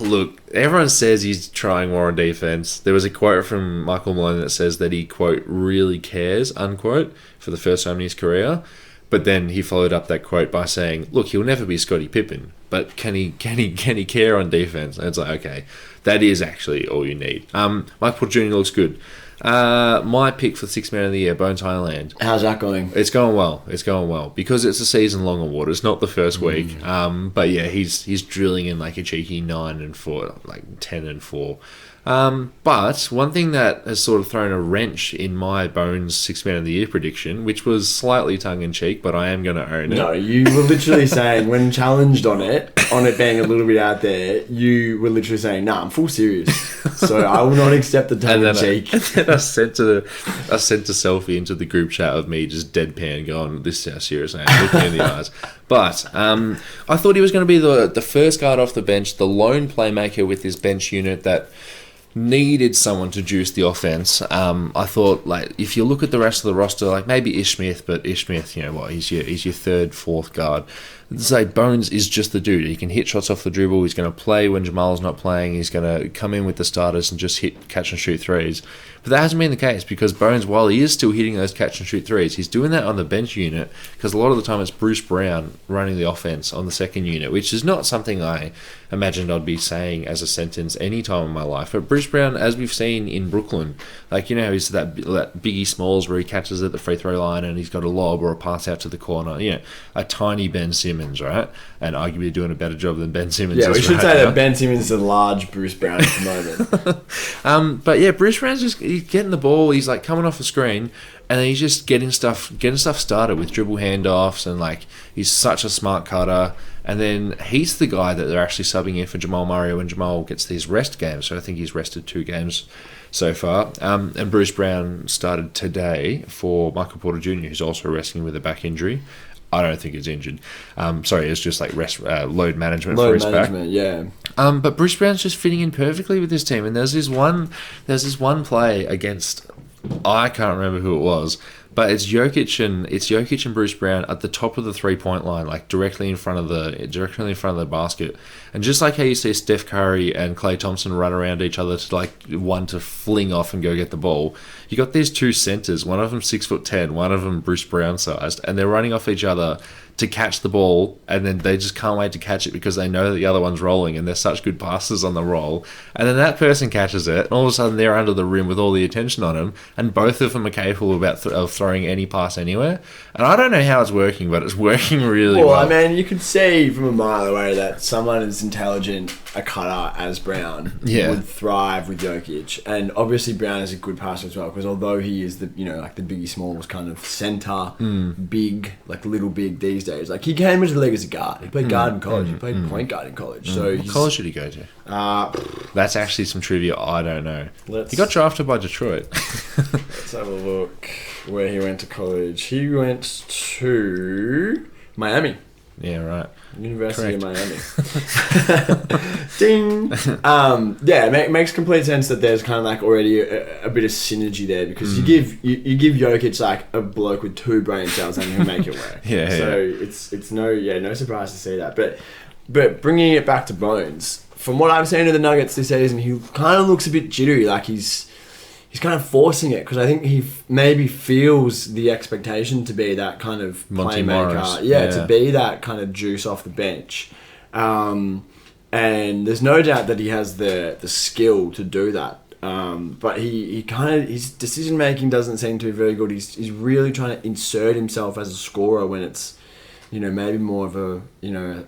look, everyone says he's trying more on defense. There was a quote from Michael Malone that says that he, quote, really cares, unquote, for the first time in his career. But then he followed up that quote by saying, look, he'll never be Scottie Pippen, but can he care on defense? And it's like, okay, that is actually all you need. Michael Porter Jr. looks good. My pick for Sixth Man of the Year, Bones Highland. How's that going? It's going well. It's going well because it's a season-long award. It's not the first week. But yeah, he's drilling in like a cheeky 9-4, like 10-4. But one thing that has sort of thrown a wrench in my Bones Sixth Man of the Year prediction, which was slightly tongue-in-cheek, but I am going to own it. No, you were literally saying, when challenged on it being a little bit out there, you were literally saying, nah, I'm full serious. So I will not accept the tongue-in-cheek. And then I sent a selfie into the group chat of me just deadpan going, this is how serious I am, looking in the eyes. But I thought he was going to be the first guard off the bench, the lone playmaker with this bench unit that needed someone to juice the offense. I thought, like, if you look at the rest of the roster, like maybe Ish Smith, but Ish Smith, you know what, he's your third, fourth guard. Say Bones is just the dude. He can hit shots off the dribble. He's going to play when Jamal's not playing. He's going to come in with the starters and just hit catch and shoot threes. But that hasn't been the case because Bones, while he is still hitting those catch and shoot threes, he's doing that on the bench unit because a lot of the time it's Bruce Brown running the offense on the second unit, which is not something I imagined I'd be saying as a sentence any time in my life. But Bruce Brown, as we've seen in Brooklyn, like, you know, he's that Biggie Smalls where he catches at the free throw line and he's got a lob or a pass out to the corner. You know, a tiny Ben Simmons, right? And arguably doing a better job than Ben Simmons. Yeah, we should right say now. that Ben Simmons is a large Bruce Brown at the moment. But yeah, Bruce Brown's just he's getting the ball. He's like coming off the screen, and then he's just getting stuff started with dribble handoffs, and like he's such a smart cutter. And then he's the guy that they're actually subbing in for Jamal Murray when Jamal gets these rest games. So I think he's rested 2 games so far. And Bruce Brown started today for Michael Porter Jr., who's also wrestling with a back injury. I don't think he's injured. It's just like load management for his back. Yeah. But Bruce Brown's just fitting in perfectly with this team. And there's this one play against, I can't remember who it was, but it's Jokic and Bruce Brown at the top of the 3-point line, like directly in front of the basket. And just like how you see Steph Curry and Klay Thompson run around each other to like one to fling off and go get the ball, you got these two centers, one of them 6'10", one of them Bruce Brown sized, and they're running off each other to catch the ball, and then they just can't wait to catch it because they know that the other one's rolling and they're such good passers on the roll. And then that person catches it, and all of a sudden they're under the rim with all the attention on them, and both of them are capable of throwing any pass anywhere. And I don't know how it's working, but it's working really well. Well, I mean, you could see from a mile away that someone as intelligent a cutter as Brown would thrive with Jokic. And obviously Brown is a good passer as well, because although he is the Biggie Smalls kind of center, big, like little big these days, like he came into the league as a guard. He played guard in college. He played point guard in college. So what college did he go to? That's actually some trivia I don't know. He got drafted by Detroit. Let's have a look where he went to college. He went to Miami. Yeah, right. University of Miami. Ding. It makes complete sense that there's kind of like already a bit of synergy there, because you give Jokic like a bloke with 2 brain cells and he'll make it work. It's no surprise to see that. But bringing it back to Bones, from what I've seen of the Nuggets this season, he kind of looks a bit jittery, like he's kind of forcing it, because I think he maybe feels the expectation to be that kind of Monty playmaker. Morris. To be that kind of juice off the bench. And there's no doubt that he has the skill to do that. But he kind of, his decision making doesn't seem to be very good. He's really trying to insert himself as a scorer when it's, maybe more of a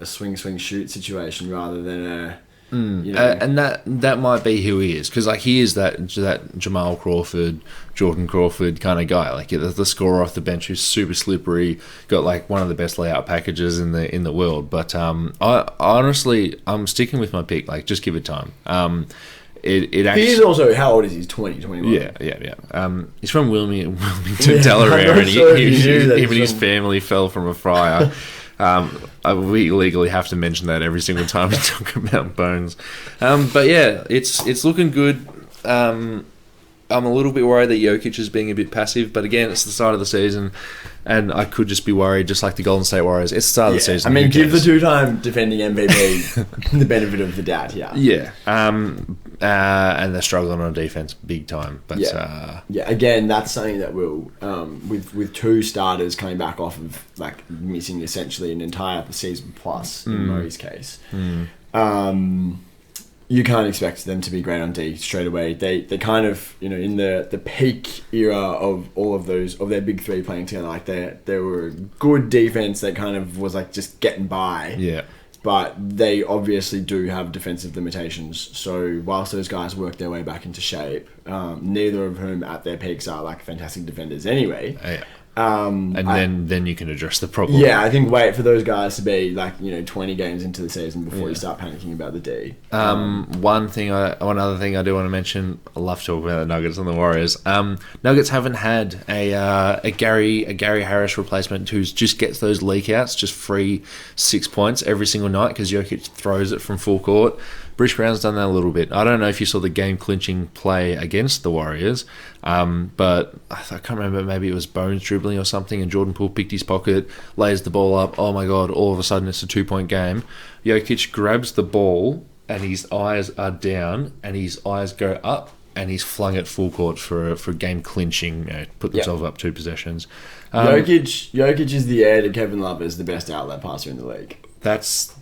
swing shoot situation rather than a. And that might be who he is, because like he is that Jamal Crawford, Jordan Crawford kind of guy, like the scorer off the bench who's super slippery, got like one of the best layout packages in the world. But I'm sticking with my pick. Like, just give it time. It actually, he is also, how old is he? He's 20, 21. Yeah. He's from Wilmington, Delaware, and his family fell from a fryer. We legally have to mention that every single time we talk about Bones. But yeah, it's looking good. I'm a little bit worried that Jokic is being a bit passive, but again, it's the start of the season, and I could just be worried, just like the Golden State Warriors. It's the start of the season. I mean, give the 2-time defending MVP the benefit of the doubt here. Yeah. And they're struggling on defense big time. But again, that's something that will, with 2 starters coming back off of like missing essentially an entire season plus in Murray's case. you can't expect them to be great on D straight away. They kind of, in the peak era of all of their big three playing together, like they were a good defense that kind of was like just getting by. Yeah. But they obviously do have defensive limitations. So whilst those guys work their way back into shape, neither of whom at their peaks are like fantastic defenders anyway. Yeah. Then you can address the problem. Yeah, I think wait for those guys to be like 20 games into the season before you start panicking about the D. One other thing I do want to mention. I love talking about the Nuggets and the Warriors. Nuggets haven't had a Gary Harris replacement who just gets those leak outs, just free 6 points every single night because Jokic throws it from full court. Bruce Brown's done that a little bit. I don't know if you saw the game-clinching play against the Warriors, but I can't remember, maybe it was Bones dribbling or something, and Jordan Poole picked his pocket, lays the ball up. Oh my God, all of a sudden it's a 2-point game. Jokic grabs the ball, and his eyes are down, and his eyes go up, and he's flung it full court for game-clinching, put themselves up 2 possessions. Jokic is the heir to Kevin Love as the best outlet passer in the league. That's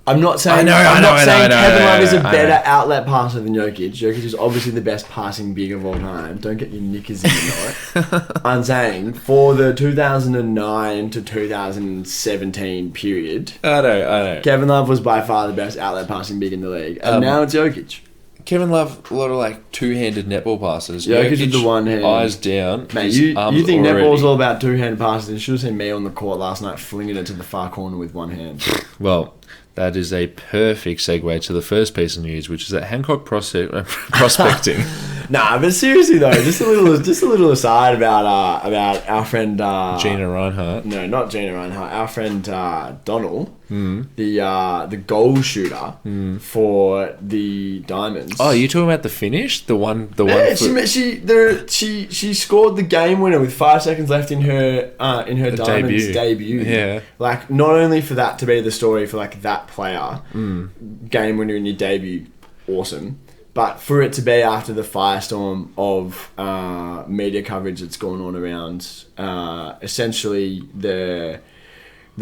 I'm not saying Kevin Love is a better outlet passer than Jokic. Jokic is obviously the best passing big of all time. Don't get your knickers in the knot. I'm saying for the 2009 to 2017 period, I know. Kevin Love was by far the best outlet passing big in the league, and now it's Jokic. Kevin Love, a lot of like two-handed netball passes. Jokic is the one hand. Eyes down. Mate, you think netball's all about two-handed passes? You should have seen me on the court last night flinging it to the far corner with one hand. Well, that is a perfect segue to the first piece of news, which is that Hancock prospecting. Nah, but seriously though, just a little aside about our friend Gina Reinhart. No, not Gina Reinhart. Our friend Donald, the goal shooter for the Diamonds. Oh, you talking about the finish? The one. Yeah, she scored the game winner with 5 seconds left in her Diamonds debut. Yeah, like not only for that to be the story for like that player, game winner in your debut, awesome. But for it to be after the firestorm of media coverage that's gone on around, essentially the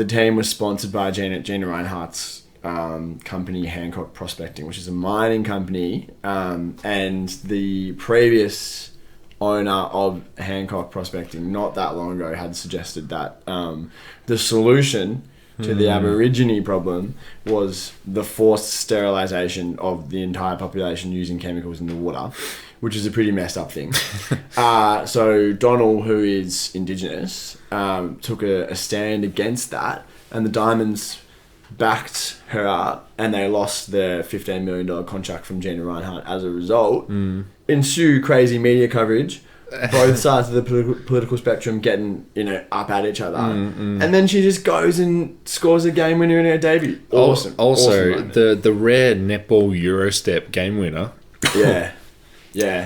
team was sponsored by Gina Reinhart's company, Hancock Prospecting, which is a mining company, and the previous owner of Hancock Prospecting, not that long ago, had suggested that the solution to the Aborigine problem was the forced sterilisation of the entire population using chemicals in the water, which is a pretty messed up thing. So Donald, who is Indigenous, took a stand against that, and the Diamonds backed her up, and they lost their $15 million contract from Gina Reinhart as a result. Ensue crazy media coverage, both sides of the political spectrum getting up at each other, and then she just goes and scores a game winner in her debut. Awesome. Also, awesome the rare netball Eurostep game winner. Yeah.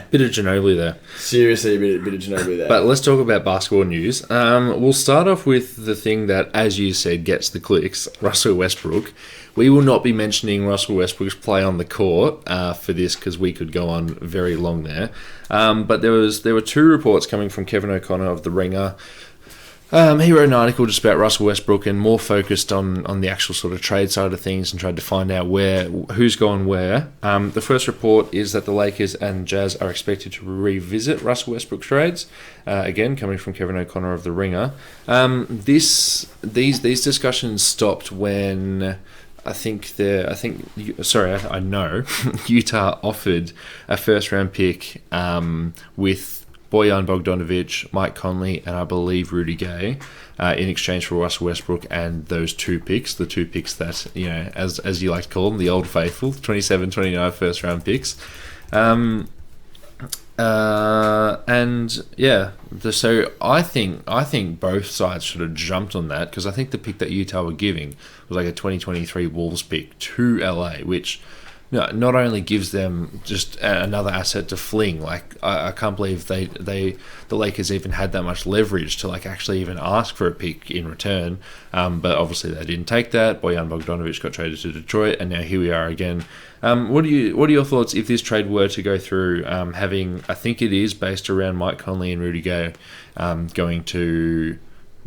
Bit of Ginobili there. Seriously, a bit of Ginobili there. But let's talk about basketball news. We'll start off with the thing that, as you said, gets the clicks, Russell Westbrook. We will not be mentioning Russell Westbrook's play on the court for this because we could go on very long there. But there were 2 reports coming from Kevin O'Connor of The Ringer. He wrote an article just about Russell Westbrook and more focused on the actual sort of trade side of things and tried to find out who's gone where. The first report is that the Lakers and Jazz are expected to revisit Russell Westbrook trades. Again, coming from Kevin O'Connor of The Ringer. These discussions stopped when I know Utah offered a first round pick with Bojan Bogdanovic, Mike Conley, and I believe Rudy Gay, in exchange for Russell Westbrook and those 2 picks, the 2 picks that, as you like to call them, the old faithful, 27, 29 first round picks. So I think both sides should have jumped on that, because I think the pick that Utah were giving was like a 2023 Wolves pick to LA, which not only gives them just another asset to fling. Like I can't believe the Lakers even had that much leverage to like actually even ask for a pick in return. But obviously they didn't take that. Bojan Bogdanovic got traded to Detroit, and now here we are again. What are your thoughts if this trade were to go through? Having, I think it is based around Mike Conley and Rudy Gay going to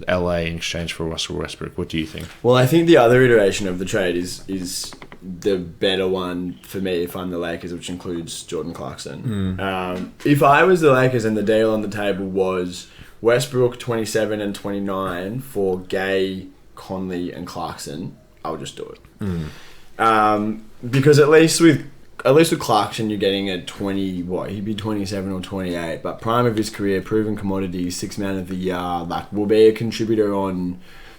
LA in exchange for Russell Westbrook. What do you think? Well, I think the other iteration of the trade is the better one for me if I'm the Lakers, which includes Jordan Clarkson. If I was the Lakers and the deal on the table was Westbrook 27 and 29 for Gay, Conley and Clarkson, I'll just do it. Because at least with Clarkson, you're getting a 20, he'd be 27 or 28, but prime of his career, proven commodity, 6th man of the year, like will be a contributor on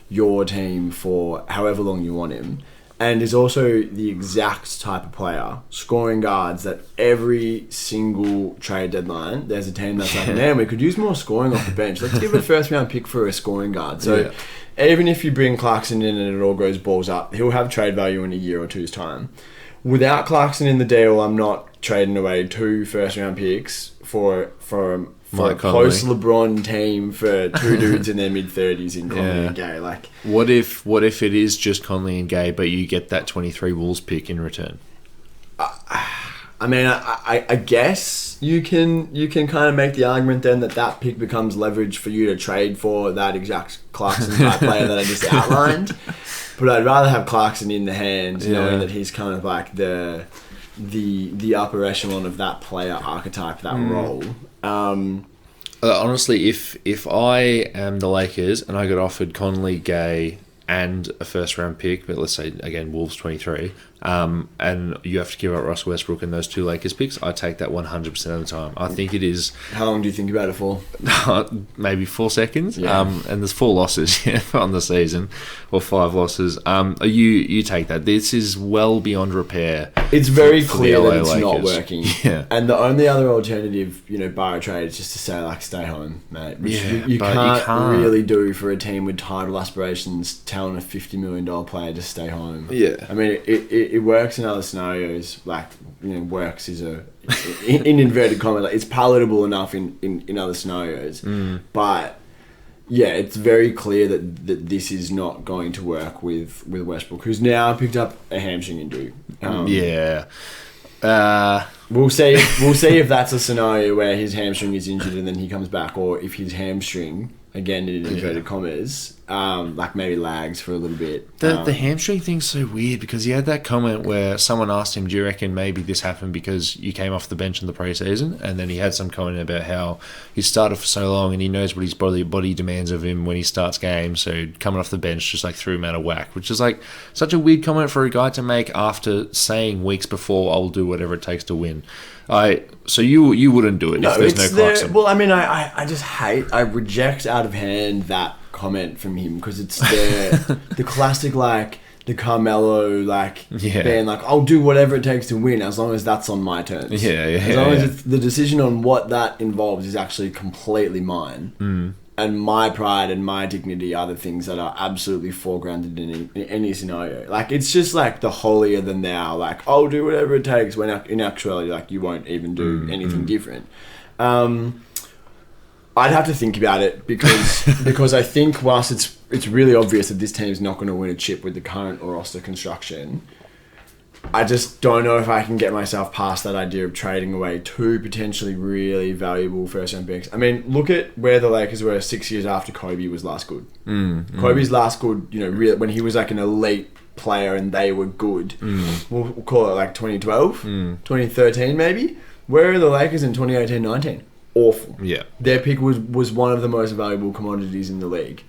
your team for however long you want him. And is also the exact type of player, scoring guards, that every single trade deadline, there's a team that's like, man, we could use more scoring off the bench. Let's give a first round pick for a scoring guard. So even if you bring Clarkson in and it all goes balls up, he'll have trade value in a year or two's time. Without Clarkson in the deal, I'm not trading away 2 first round picks for a post LeBron team for 2 dudes in their mid-30s in Conley and Gay. Like, what if it is just Conley and Gay, but you get that 23 Wolves pick in return? I mean, I guess you can kind of make the argument then that pick becomes leverage for you to trade for that exact Clarkson type player that I just outlined. But I'd rather have Clarkson in the hands, knowing that he's kind of like the upper echelon of that player archetype, that role. Honestly, if I am the Lakers and I got offered Conley, Gay, and a first round pick, but let's say again Wolves 23, and you have to give up Russell Westbrook and those 2 Lakers picks, I take that 100% of the time. I think it is. How long do you think about it for? Maybe 4 seconds. Yeah. And there's 4 losses on the season, or 5 losses. You take that. This is well beyond repair. It's very clear that it's Lakers. not working. Yeah. And the only other alternative, bar a trade, is just to say like, stay home, mate. Which you can't really do for a team with title aspirations, telling a $50 million player to stay home. Yeah. I mean, it works in other scenarios. Like, works is in inverted commas. Like, it's palatable enough in other scenarios. But yeah, it's very clear that this is not going to work with Westbrook, who's now picked up a hamstring injury. We'll see if that's a scenario where his hamstring is injured and then he comes back, or if his hamstring, again in inverted commas, like maybe lags for a little bit. The hamstring thing's so weird, because he had that comment where someone asked him, do you reckon maybe this happened because you came off the bench in the preseason? And then he had some comment about how he started for so long and he knows what his body demands of him when he starts games, so coming off the bench just like threw him out of whack, which is like such a weird comment for a guy to make after saying weeks before, I'll do whatever it takes to win. So you wouldn't do it if there's no Clarkson. Well, I mean, I reject out of hand that comment from him, because it's the classic, like, the Carmelo, like, being like, I'll do whatever it takes to win as long as that's on my terms. As long as the decision on what that involves is actually completely mine. And my pride and my dignity are the things that are absolutely foregrounded in any scenario. Like, it's just like the holier than thou, like, I'll do whatever it takes, when in actuality, like, you won't even do anything different. I'd have to think about it, because I think whilst it's really obvious that this team's not going to win a chip with the current roster construction, I just don't know if I can get myself past that idea of trading away 2 potentially really valuable first-round picks. I mean, look at where the Lakers were 6 years after Kobe was last good. Kobe's last good, really, when he was like an elite player and they were good. We'll call it like 2012, 2013 maybe. Where are the Lakers in 2018-19? Awful. Yeah. Their pick was one of the most valuable commodities in the league.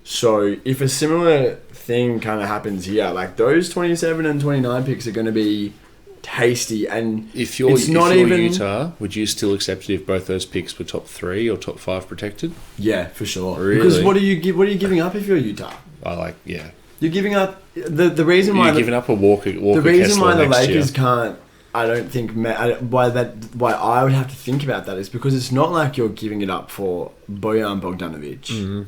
So if a similar thing kind of happens here, like, those 27 and 29 picks are going to be tasty. And if you're Utah, would you still accept it if both those picks were top 3 or top 5 protected? Yeah, for sure. Really? Because what are you giving up if you're Utah? You're giving up the reason why you're giving up a Walker. The reason Kessler why the next Lakers year. can't. I don't think why I would have to think about that is because it's not like you're giving it up for Bojan Bogdanovic,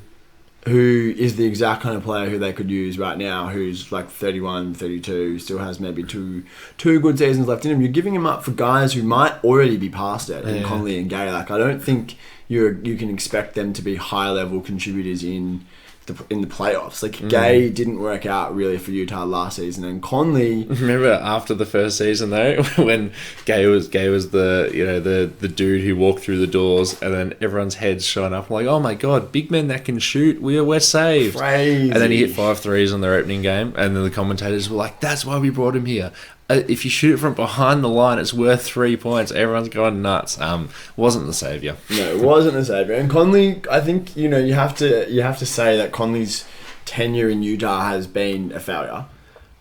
who is the exact kind of player who they could use right now, who's like 31, 32, still has maybe two good seasons left in him. You're giving him up for guys who might already be past it, in Conley and Gay. Like, I don't think you can expect them to be high level contributors in in the playoffs. Like Gay didn't work out really for Utah last season, and Conley. Remember after the first season though, when Gay was the dude who walked through the doors, and then everyone's heads shone up like, oh my god, big men that can shoot, we're saved. Crazy. And then he hit 5 threes on their opening game, and then the commentators were like, that's why we brought him here. If you shoot it from behind the line, it's worth 3 points. Everyone's going nuts. Wasn't the saviour. No, it wasn't the saviour. And Conley, I think you have to say that Conley's tenure in Utah has been a failure.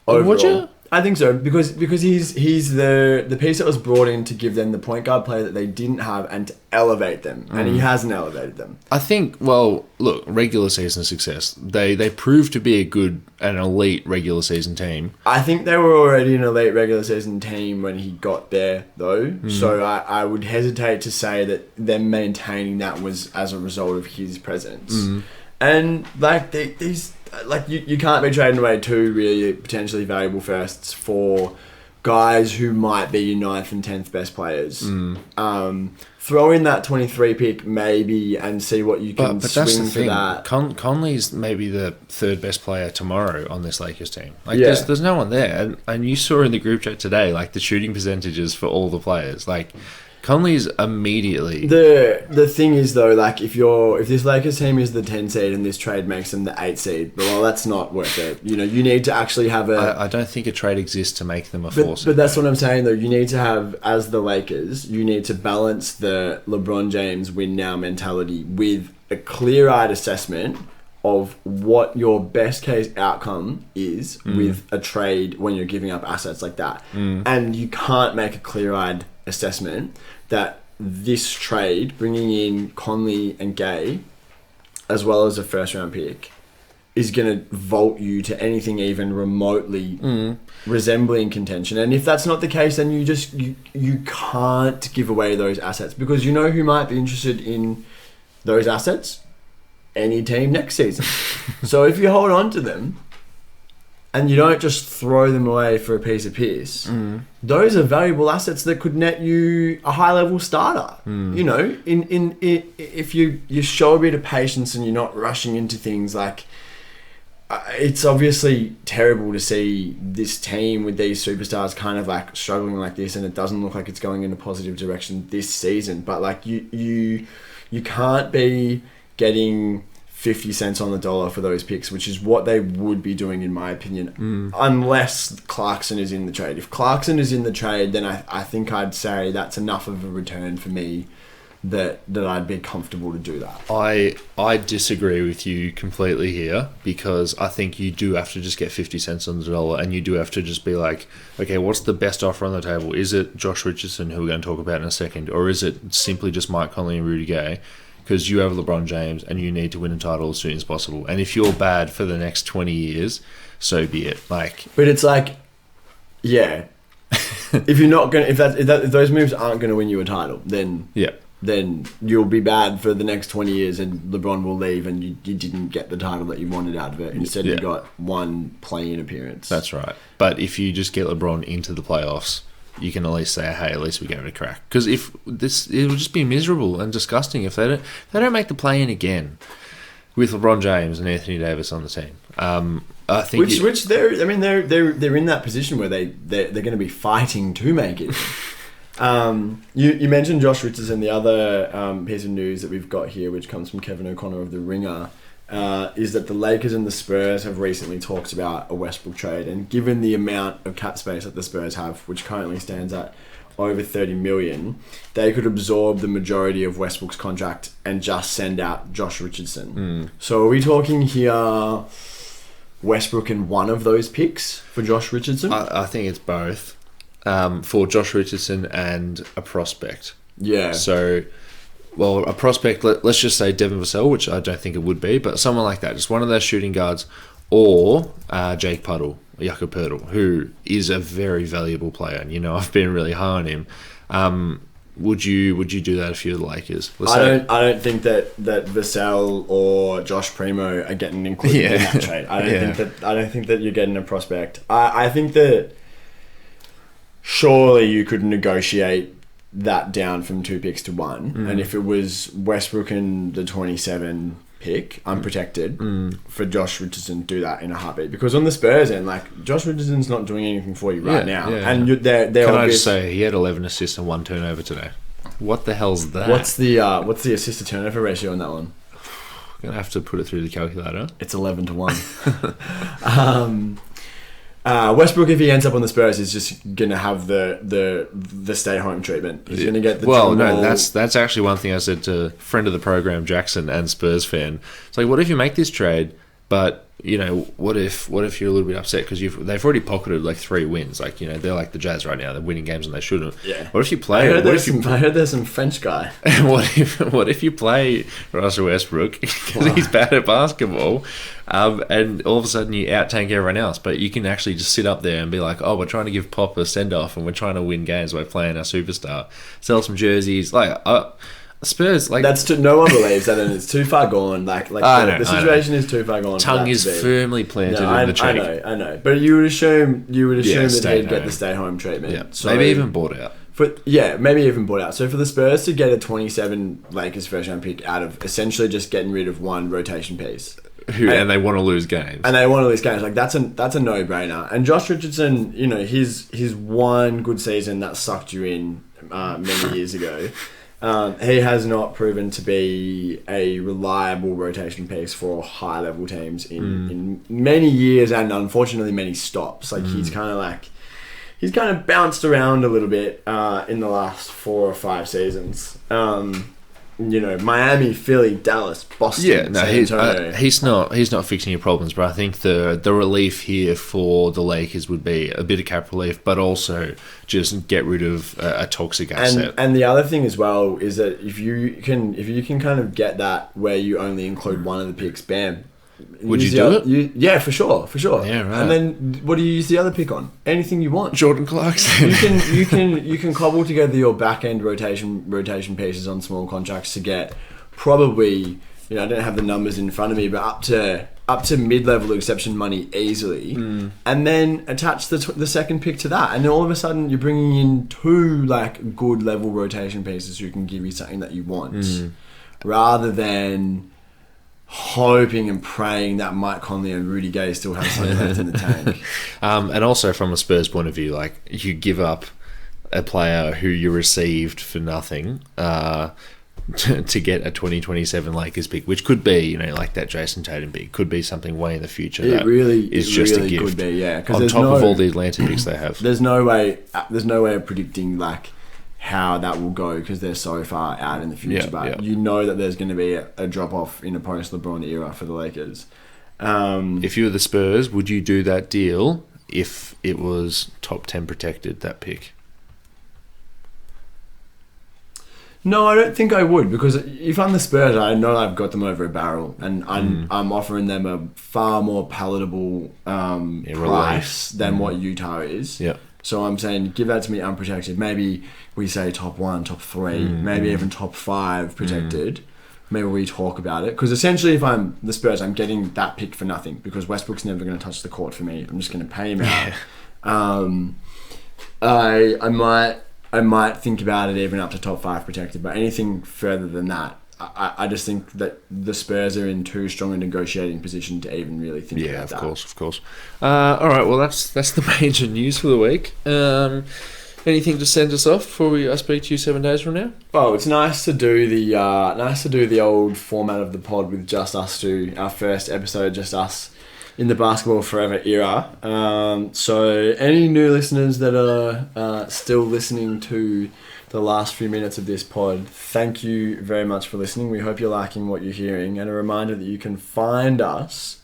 Overall. Would you? I think so because he's the piece that was brought in to give them the point guard player that they didn't have and to elevate them, and he hasn't elevated them. I think. Well, look, regular season success. They proved to be an elite regular season team. I think they were already an elite regular season team when he got there, though. So I would hesitate to say that them maintaining that was as a result of his presence. And like these. Like you can't be trading away 2 really potentially valuable firsts for guys who might be your 9th and 10th best players. Throw in that 23 pick maybe and see what you can but swing that's the for thing. that. Conley's maybe the 3rd best player tomorrow on this Lakers team. Like Yeah. there's no one there, and you saw in the group chat today like the shooting percentages for all the players. Like Conley's immediately. The thing is though, like if this Lakers team is the 10 seed and this trade makes them the 8 seed, well, that's not worth it. You need to actually have I don't think a trade exists to make them a 4 seed. But that's what I'm saying though. You need to have, as the Lakers, you need to balance the LeBron James win now mentality with a clear-eyed assessment of what your best case outcome is with a trade when you're giving up assets like that. And you can't make a clear-eyed assessment that this trade, bringing in Conley and Gay, as well as a first-round pick, is going to vault you to anything even remotely resembling contention. And if that's not the case, then you can't give away those assets, because you know who might be interested in those assets? Any team next season. So if you hold on to them and you don't just throw them away for a piece of piss, those are valuable assets that could net you a high-level starter. If you show a bit of patience and you're not rushing into things, like it's obviously terrible to see this team with these superstars kind of like struggling like this, and it doesn't look like it's going in a positive direction this season. But like you can't be getting 50 cents on the dollar for those picks, which is what they would be doing in my opinion, unless Clarkson is in the trade. If Clarkson is in the trade, then I think I'd say that's enough of a return for me that I'd be comfortable to do that. I disagree with you completely here, because I think you do have to just get 50 cents on the dollar, and you do have to just be like, okay, what's the best offer on the table? Is it Josh Richardson, who we're going to talk about in a second, or is it simply just Mike Conley and Rudy Gay? Because you have LeBron James and you need to win a title as soon as possible. And if you're bad for the next 20 years, so be it. But it's like, yeah, if you're not gonna, if those moves aren't going to win you a title, then you'll be bad for the next 20 years, and LeBron will leave, and you didn't get the title that you wanted out of it. Instead, you got one play-in appearance. That's right. But if you just get LeBron into the playoffs, you can at least say, hey, at least we gave it a crack. Because it will just be miserable and disgusting if they don't make the play-in again with LeBron James and Anthony Davis on the team. I think they're in that position where they're going to be fighting to make it. You mentioned Josh Richardson. The other piece of news that we've got here, which comes from Kevin O'Connor of The Ringer, is that the Lakers and the Spurs have recently talked about a Westbrook trade, and given the amount of cap space that the Spurs have, which currently stands at over $30 million, they could absorb the majority of Westbrook's contract and just send out Josh Richardson. So are we talking here Westbrook and one of those picks for Josh Richardson? I think it's both, for Josh Richardson and a prospect. Yeah. So, well, a prospect, let's just say Devin Vassell, which I don't think it would be, but someone like that, just one of those shooting guards, or Jake Puddle, Yucky Purtle, who is a very valuable player, and I've been really high on him. Would you do that if you're the Lakers? I don't think that Vassell or Josh Primo are getting included in that trade. I don't think that you're getting a prospect. I think that surely you could negotiate that down from 2 picks to 1, and if it was Westbrook and the 27 pick, unprotected, for Josh Richardson to do that in a heartbeat. Because on the Spurs end, like, Josh Richardson's not doing anything for you right now. Yeah. And they're Can I obvious. just say, he had 11 assists and 1 turnover today. What the hell's that? What's the assist to turnover ratio on that one? I'm going to have to put it through the calculator. It's 11-1. Westbrook, if he ends up on the Spurs, is just going to have the stay home treatment. He's going to get the that's actually one thing I said to friend of the program Jackson and Spurs fan. It's like, what if you make this trade, but you know, what if you're a little bit upset because they've already pocketed like 3 wins, like, you know, they're like the Jazz right now, they're winning games and they shouldn't. Yeah. What if you play? I heard there's some French guy. What if you play Russell Westbrook because he's bad at basketball, and all of a sudden you out tank everyone else, but you can actually just sit up there and be like, oh, we're trying to give Pop a send off and we're trying to win games by playing our superstar, sell some jerseys, like. Spurs, like, no one believes that, and it's too far gone. The situation is too far gone. Tongue is firmly planted in the tree. I know, but you would assume that he'd get the stay home treatment. Yeah. So, maybe even bought out. Maybe even bought out. So for the Spurs to get a 27 Lakers first round pick out of essentially just getting rid of one rotation piece, and they want to lose games, like that's a no brainer. And Josh Richardson, you know, his one good season that sucked you in many years ago. He has not proven to be a reliable rotation piece for high-level teams in many years, and unfortunately many stops. Like he's kind of bounced around a little bit in the last 4 or 5 seasons. You know, Miami, Philly, Dallas, Boston. Yeah, he's not fixing your problems, but I think the relief here for the Lakers would be a bit of cap relief, but also just get rid of a toxic asset. And the other thing as well is that if you can kind of get that where you only include one of the picks, bam. Would you do it? Yeah, for sure. Yeah, right. And then what do you use the other pick on? Anything you want. Jordan Clarkson. you can cobble together your back end rotation pieces on small contracts to get probably, you know, I don't have the numbers in front of me, but up to mid-level exception money easily, and then attach the second pick to that, and then all of a sudden you're bringing in 2 like good level rotation pieces who can give you something that you want, rather than hoping and praying that Mike Conley and Rudy Gay still have something left in the tank. And also from a Spurs point of view, like, you give up a player who you received for nothing to get a 2027 Lakers pick, which could be, you know, like that Jason Tatum pick, could be something way in the future. It really a gift. Could be, yeah. On top of all the Atlanta picks they have. There's no way of predicting like how that will go because they're so far out in the future. You know that there's going to be a drop off in a post LeBron era for the Lakers. If you were the Spurs, would you do that deal if it was top 10 protected, that pick? No, I don't think I would, because if I'm the Spurs, I know I've got them over a barrel, and I'm offering them a far more palatable price than what Utah is. Yeah. So I'm saying, give that to me unprotected. Maybe we say top 1, top 3, maybe even top 5 protected. Maybe we talk about it. Because essentially, if I'm the Spurs, I'm getting that pick for nothing, because Westbrook's never going to touch the court for me. I'm just going to pay him out. I might think about it even up to top 5 protected, but anything further than that, I just think that the Spurs are in too strong a negotiating position to even really think about that. Of course. All right, well, that's the major news for the week. Anything to send us off before I speak to you 7 days from now? Oh, it's nice to do the old format of the pod with just us two. Our first episode, just us in the Basketball Forever era. So any new listeners that are still listening to the last few minutes of this pod, thank you very much for listening. We hope you're liking what you're hearing, and a reminder that you can find us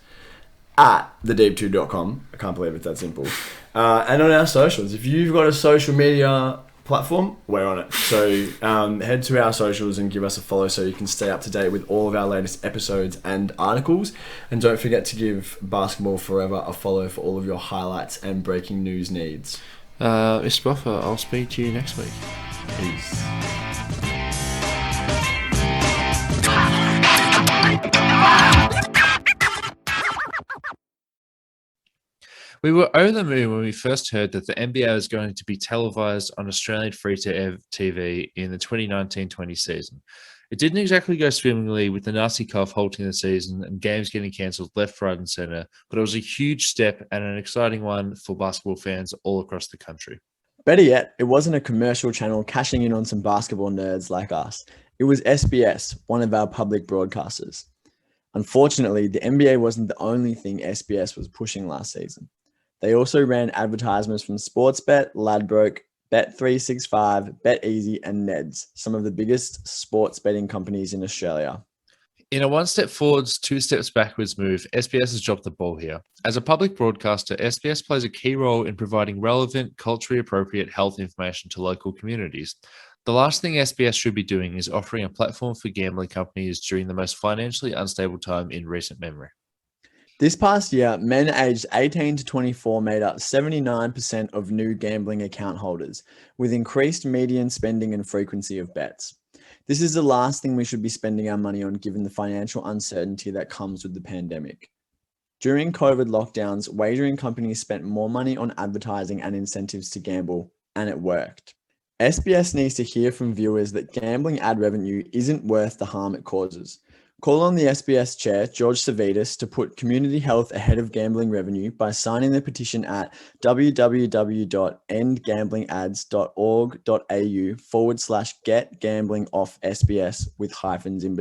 at thedeep2.com. I can't believe it's that simple. And on our socials. If you've got a social media platform, we're on it. So head to our socials and give us a follow so you can stay up to date with all of our latest episodes and articles. And don't forget to give Basketball Forever a follow for all of your highlights and breaking news needs. Mr. Buffer, I'll speak to you next week. Peace. We were over the moon when we first heard that the NBA was going to be televised on Australian free-to-air TV in the 2019-20 season. It didn't exactly go swimmingly, with the nasty cough halting the season and games getting cancelled left, right, and centre, but it was a huge step and an exciting one for basketball fans all across the country. Better yet, it wasn't a commercial channel cashing in on some basketball nerds like us. It was SBS, one of our public broadcasters. Unfortunately, the NBA wasn't the only thing SBS was pushing last season. They also ran advertisements from Sportsbet, Ladbrokes, Bet365, BetEasy, and Neds, some of the biggest sports betting companies in Australia. In a one step forwards, two steps backwards move, SBS has dropped the ball here. As a public broadcaster, SBS plays a key role in providing relevant, culturally appropriate health information to local communities. The last thing SBS should be doing is offering a platform for gambling companies during the most financially unstable time in recent memory. This past year, men aged 18 to 24 made up 79% of new gambling account holders, with increased median spending and frequency of bets. This is the last thing we should be spending our money on given the financial uncertainty that comes with the pandemic. During COVID lockdowns, wagering companies spent more money on advertising and incentives to gamble, and it worked. SBS needs to hear from viewers that gambling ad revenue isn't worth the harm it causes. Call on the SBS chair, George Savitas, to put community health ahead of gambling revenue by signing the petition at www.endgamblingads.org.au/get gambling off SBS with hyphens in between.